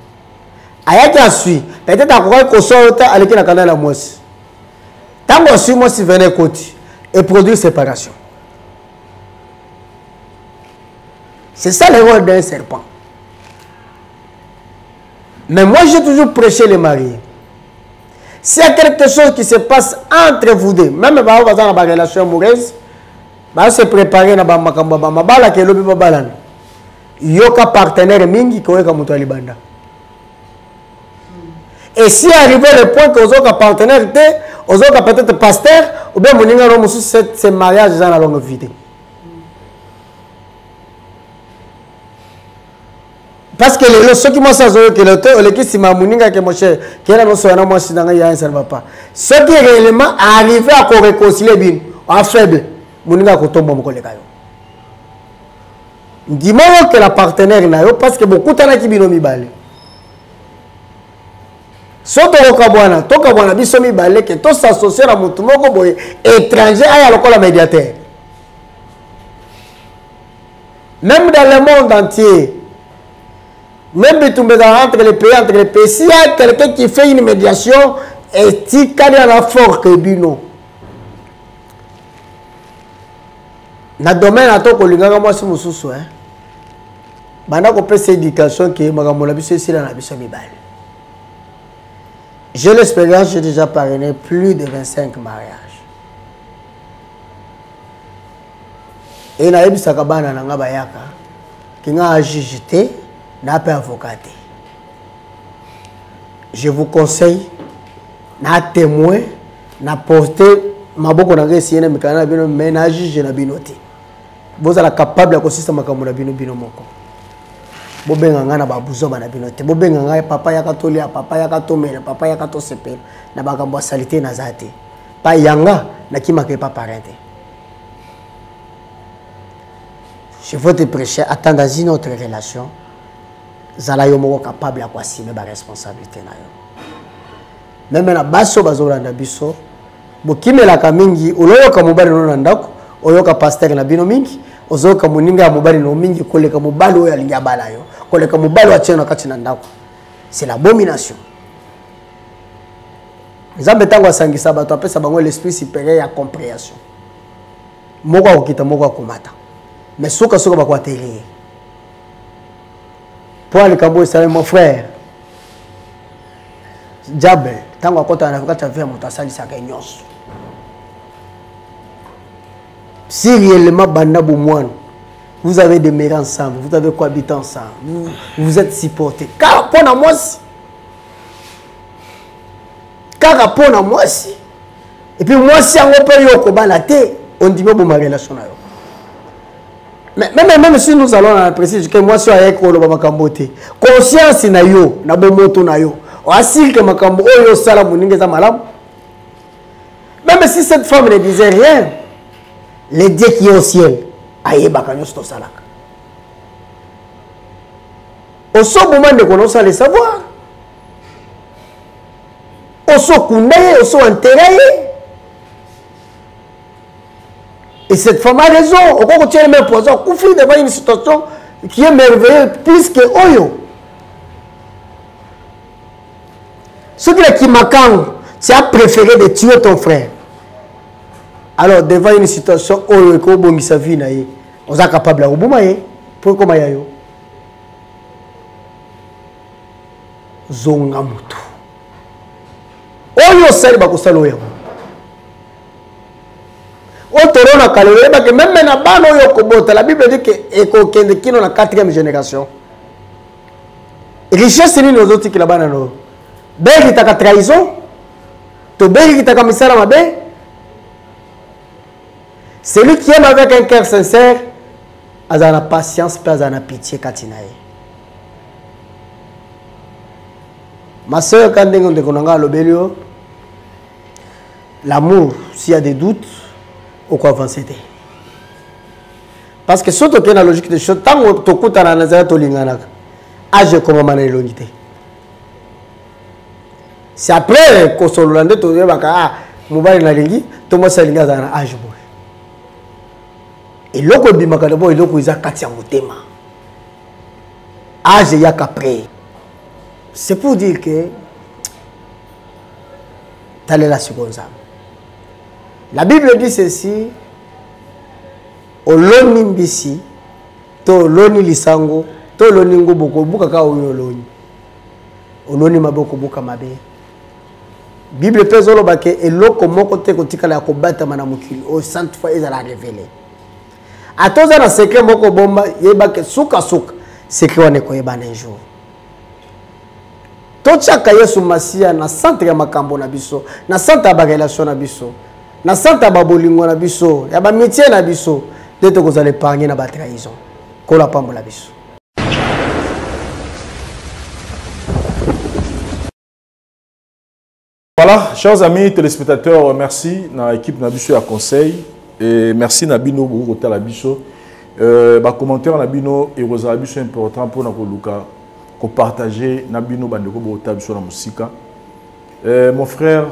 ayaki asui peut-être akoka ko sorta aleki na kanala mwasi tango asui mwasi vene koti et produire séparation. C'est ça le rôle d'un serpent. Mais moi, j'ai toujours prêché les mariés. S'il y a quelque chose qui se passe entre vous deux, même si vous avez une relation amoureuse, vous se préparer dans il y a un partenaire mingi qui est libanda. Et si arrivé le point que vous avez un partenaire, vous avez peut-être pasteur, ou bien vous avez ce mariage dans la longue vie. Parce que ceux qui m'ont dit que le qui m'a moninga que mon cher qui est là non seulement moi si dans ya ça ne va pas. Ceux qui réellement arrivé à réconcilier bien en faible moninga ko tombe mon collègue. Dis-moi que la partenaire na yo parce que beaucoup tana ki bino mibale. Soto ko bwana toka bwana biso mibale que to s'associer à mutu moko boye étranger aya lokola médiateur. Même dans le monde entier. Même entre les pays, s'il y a quelqu'un qui fait une médiation, et si il y a la force que bino. Dans le domaine de la moi si je suis éducation qui est j'ai l'expérience, j'ai déjà parrainé plus de 25 mariages. Et il y a des gens qui ont agité. N'a pas avocat. Je vous conseille, n'a témoin, n'a porté ma boko na ngesi yene mikana bino ménage je na binoté. Vous êtes capable de consister ma kamuna bino bino moko. bobenga na babuzo bana binote bobenga papa ya katolia papa ya katomela papa ya katosepela na bakambo salite na zate pa yanga na kimaka pas parente. Je veux te prêcher attends dans une autre relation zala yo moko capable à quoi assumer ba responsabilité na yo même na baso bazolanda biso bokimela ka mingi oloyoka mobali no na ndako oyoka pasteur na bino mingi ozoka moninga ya mobali no mingi koleka mobali oyo alinga bala yo koleka mobali wa tshena kati na ndako c'est l'abomination. Nzambe tango asangisa bato apesa bango l'esprit supérieur ya compréhension moko akokita moko akomata mais soka soka bakwa télé pour le cambo c'est mon frère Jabel tango akota na kati ya vie moto asalisa ka nyonso si réellement banda bomwana vous avez demeuré ensemble, vous avez cohabité ensemble, vous êtes supportés. Car rapport à moi aussi. Car rapport à moi aussi. Et puis moi si on peut y aller, on dit que ma relation. Mais même si nous allons à préciser que moi si avec le Makambote, conscience na yo, na bomoto na yo, on assure que Makambo yo sala moninga za malam. Même si cette femme ne disait rien, le Dieu qui est au ciel. Aïe bakanyo sto salaka. Au son moment de connaître le savoir. Au son koundé, au son enterré. Et cette femme a raison. Au contraire, tu as le même poison. Koufri devant une situation qui est merveilleuse plus que Oyo. Ce qui m'a quand tu as préféré de tuer ton frère. Alors, devant une situation où on est capable de faire pourquoi yo zonga mutu oyo sali bakosalo ya otorona kalole ba que même na bano yo kobota la Bible dit que ekokende kino na 4e génération richesse ni nos autres qui la bana no beki taka trahison to beki taka misala mabe. Celui qui aime avec un cœur sincère, a la patience, pas la pitié katinae. Ma soeur, quand on te l'obélio, l'amour, s'il y a des doutes, au quoi avancer. Parce que surtout que la logique des choses, tant que tu écoutes à la Nazareth, tu as âge comme mané l'unité. C'est après que tu as dit que tu as dit que tu as âge. Et loko bimaka d'abord et loko isa katia motema. Âge ya qu'après. C'est pour dire que telle est la seconde âme. La Bible dit ceci. Oloni mbisi to oloni lisango to oloni ngoboko buka ka oloni. Oloni maboko buka mabe. Bible pezolo bake eloko moko te kotikala ya kobata mana mokili o sainte fois ezala révélé. A tous les secrets moko bomba yeba ke suka secret wane ko yeba un jour. To chaka Yesu Masia na centre ya makambo na biso, na centre ba relation na biso, na centre ba bolingo na biso, ya ba métier na biso, de to kozala épargner na ba trahison. Ko la pambo la biso. Voilà, chers amis téléspectateurs, merci à l'équipe Nabiso à conseil. Et merci Nabino pour la biso. Commentaire Nabino et Rosa Biso important pour nous partager Nabino bandeko pour biso la musique. Mon frère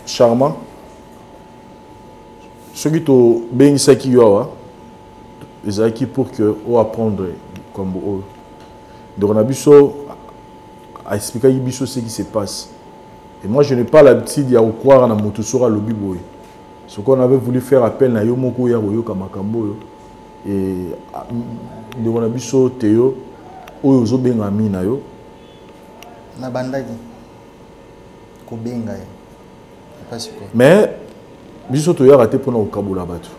charmant, ce qui to ben saki yoa, les acquis pour que on apprendre comme donc Nabiso a expliqué biso ce qui se passe. Et moi je n'ai pas l'habitude de croire dans motosora lobby boy. Ce qu'on avait voulu faire appel à Yomoko Yaroyo Kamakambo et de mon abisso Théo, Oyozo Bengami Nayo. Na bandagi. Kobenga. Mais, biso Théo a raté pour nous Kaboula Batu.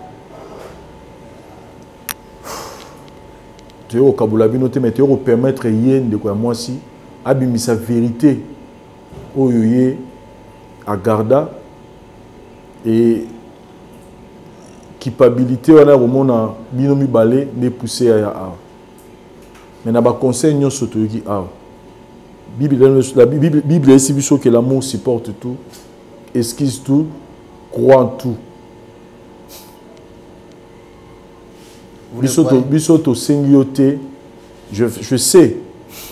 Théo Kaboula Binote, mais Théo permettre Yen de quoi moi si, abimi sa vérité, Oyoye, à Garda, et culpabilité on a au monde binomi balé de pousser à Mais na ba conseil nous surtout qui ah la Bible est si que l'amour supporte tout, esquisse tout, croit en tout. Bisoto singioté, je sais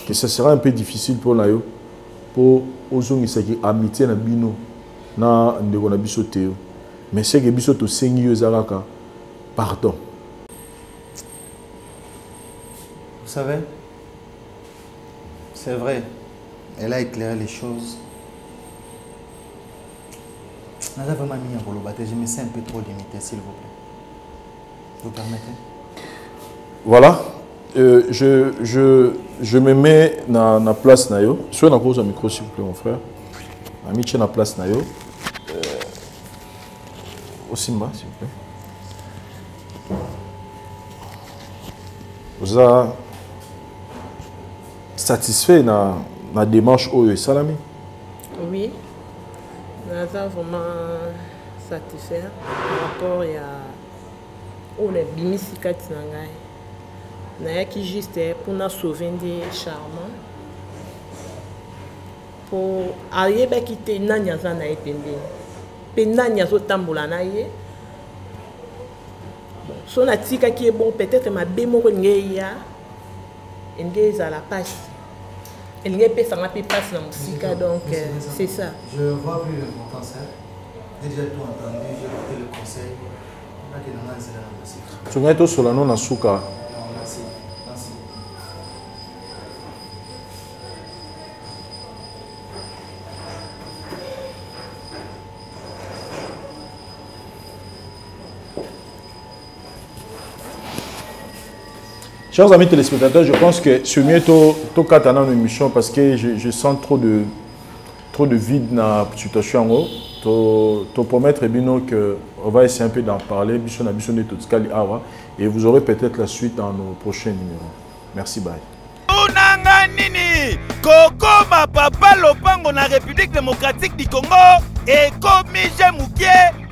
que ça sera un peu difficile pour Nayo, pour ozongi saki amitié na bino na ndeko na bisoté. Mais c'est que bisoto singio zalaka, pardon. Vous savez, c'est vrai, elle a éclairé les choses. Je me sens un peu trop limité, s'il vous plaît. Vous permettez? Voilà. Je me mets dans la place Nayo. Soyez dans le micro, s'il vous plaît, mon frère. Je me mets dans la place Nayo. Au Simba, s'il vous plaît. Vous êtes satisfait de la démarche au Salami? Oui. Je suis vraiment satisfait par rapport à l'Imisikati. Qui juste pour nous sauver des charmants. Pour arriver à quitter Nanyazan et Pembe. Penanyazo tambola na ye. Son atika qui est bon, peut-être ma bémo ya. Ende à la passe. Elle n'y a pas ça m'a passe dans musique donc c'est ça. Je vois plus l'importance. Déjà tout entendu, j'ai écouté le conseil. Là que nous c'est la musique. Tu mets tout sur la non na suka. Merci. Merci. Chers amis téléspectateurs, je pense que c'est mieux tout katana une émission parce que je sens trop de vide dans la situation. To promettre bino que on va essayer un peu d'en parler. Et vous aurez peut-être la suite dans nos prochains numéros. Merci, bye. Koko ma papa lopango na République démocratique du Congo et comme Jemukie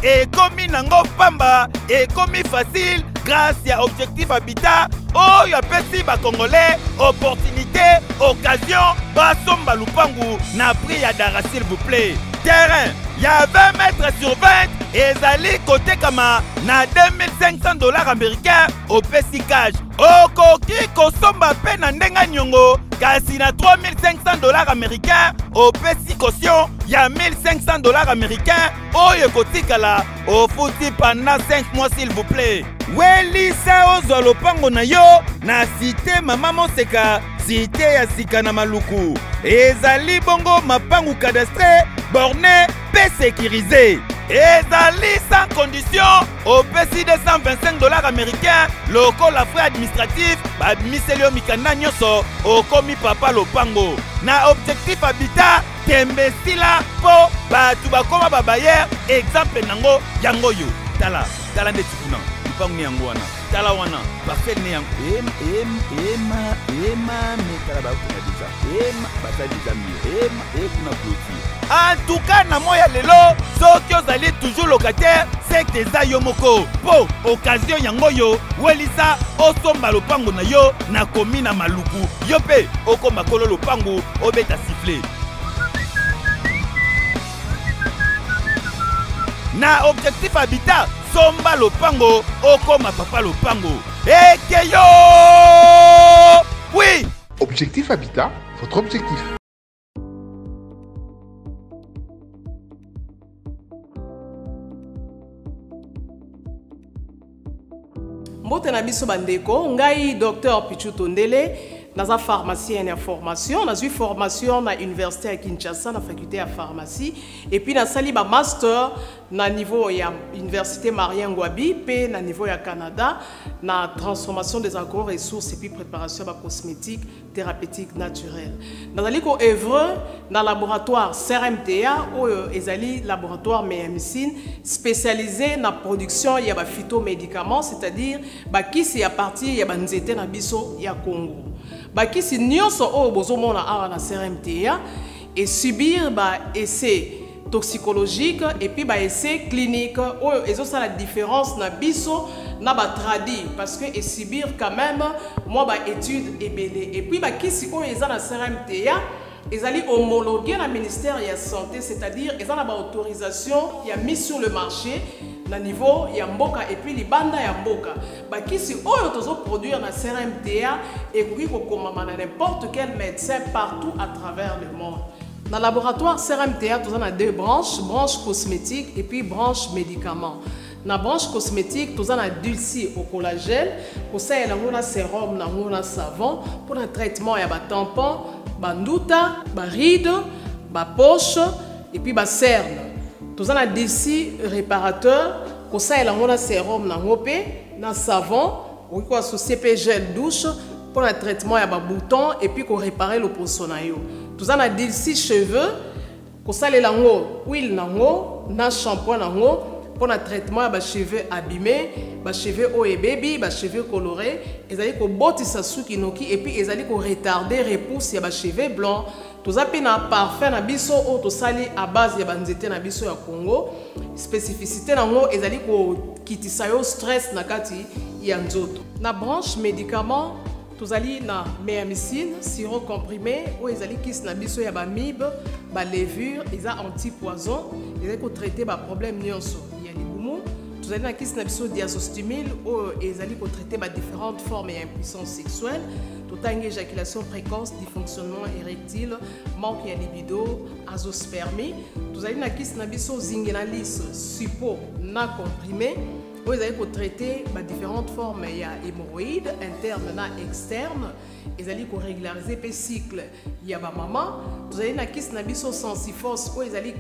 et comme nango pamba et comme facile grâce à Objectif Habitat oh ya pesi ba congolais opportunité occasion ba somba lupangu na prix ya dara s'il vous plaît terrain ya 20 mètres sur 20 et zali côté kama na $2500 américains au pesi cash okoki kosomba pe na ndenga nyongo kasi na $3500 américains au pesi caution ya $1500 américains oyo kotikala au futi pendant 5 mois s'il vous plaît welisa ozwa lopango na yo na cité mama moseka cité ya sika na maluku ezali bongo mapangu cadastre borné pe sécurisé ezali sans condition au pesi $225 américains loko la frais administratif bamiselio mikanda nyonso okomi papa lopango na Objectif Habitat tembesila po batu bakoma babayer exemple nango yango yo tala nde tikuna lupango ni yango wana tala wana parcelle ni yango ema metala bakuna deja ema bata deja mi kuna clôture en tout cas na moya lelo soki ozali toujours locataire c'est que eza yo moko po occasion yango yo welisa osomba lopango na yo na komi na maluku yo pe okoma kolo lopango obeta sifflet na Objectif Habitat somba lopango okoma papa lopango ekeyo oui Objectif Habitat, votre objectif. Mbote na biso bandeko, ngai Dr Pichu Tondele, naza pharmacien ya formation, naza formation na université à Kinshasa na faculté de pharmacie et puis na sali ba master na niveau ya université Marien Ngouabi pe na niveau ya Canada na transformation des agro-ressources et puis préparation de cosmétiques thérapeutiques naturelles. Nazali ko œuvre na laboratoire CRMTA ou ezali laboratoire médecine spécialisé na production ya ba phytomédicaments, c'est-à-dire ba kisi ya partie ya banzete na biso ya Congo. Bakisi nyonso o bozomona awa na CRMTA et subir ba essai toxicologique et puis ba essai clinique o ezo ça la différence na biso na ba tradi parce que et subir quand même moi ba étude et belé et puis ba kisi ko eza na CRMTA ils allaient homologuer le ministère de la Santé, c'est-à-dire ils ont l'autorisation, il a mis sur le marché na niveau ya mboka et puis les bandes ya mboka. Bah qui si on produire na CRMTA et puis comme n'importe quel médecin partout à travers le monde. Dans le laboratoire CRMTA, on a deux branches, branche cosmétique et puis branche médicaments. Dans la branche cosmétique, on a dulci au collagène, pour ça il y a un sérum, un savon pour le traitement il y a un tampon, bandouta, ride, poche et puis cerne. Nous avons des réparateur, pour ça il y a un sérum, un savon, ou quoi CP gel douche pour le traitement il y a un bouton et puis pour réparer le poissonayo. Nous avons des cheveux, pour ça il y a huile, un shampoing, pour le traitement des cheveux abîmés, des cheveux haut et baby, des cheveux colorés, ils allaient botter sa soukinoki et puis ils allaient retarder repousse des cheveux blancs. Tous les parfum na biso ou to sali à base ya banzete na biso ya Congo. Spécificité na ngo ils allaient kitisa yo stress na kati ya nzoto. Na branche médicaments tous allez na méamycine, sirop comprimé ou ils allaient kis na biso ya ba mib, ba levure, ils a anti-poison, ils allaient traiter ba problème nyonso. Vous allez dans diazostimule où ils allaient traiter différentes formes d'impuissance sexuelle, tout en éjaculation précoce, dysfonctionnement érectile, manque de libido, azospermie. Vous allez dans zingenalis, suppo, na comprimé, où ils allaient traiter différentes formes d'hémorroïdes, internes et externes. Ils allaient régulariser le cycle, il y a maman. Vous allez dans sensifos, où ils allaient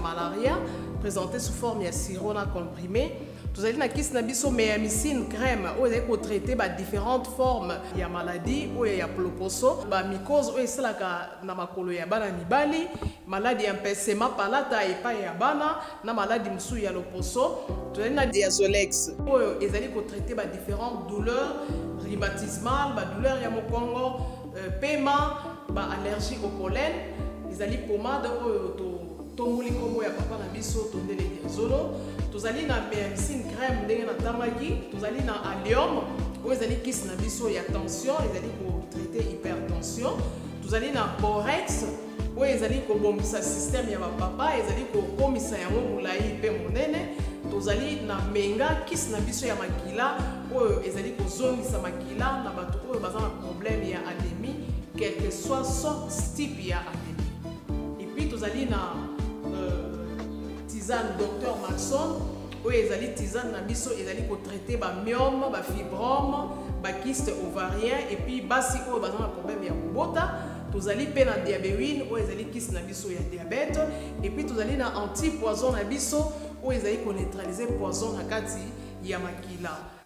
malaria, présenté sous forme de sirop comprimé. Vous allez dans méamycine crème où vous allez traiter différentes formes de maladies où il y a ploposo, mycose où il y a makolo ya bana mibali, maladie empesema palata et pas ya bana, na maladie msou ya loposo. Vous allez dans diazolex où ils allez traiter différentes douleurs rhumatismales, douleurs ya mokongo, paiement, allergie au pollen. Ils allez pommade tomuli kombo ya papa na biso tondele diazolo. Tozali na méamycine crème ndenge na tamaki, tozali na allium où ezali kisi na biso ya tension, ezali ko traiter hypertension. Tozali na borex où ezali ko bombisa système ya papa, ezali ko komisa yango mulai pe monene. Tozali na menga kisi na biso ya makila où ezali ko zongisa makila na bato oyo baza na problème ya anémie, quel que soit sorte type ya anémie. Et puis tozali na tisane docteur Maxon où ils allaient tisane na biso ils allaient traiter ba myome, ba fibrome, ba kyste ovarien et puis basi où ils ont un problème ya kubota. Tous allez pe na diabétine où ils allaient kyste na biso ya diabète et puis tous allez na anti-poison na biso où ils allaient neutraliser poison na kati ya makila.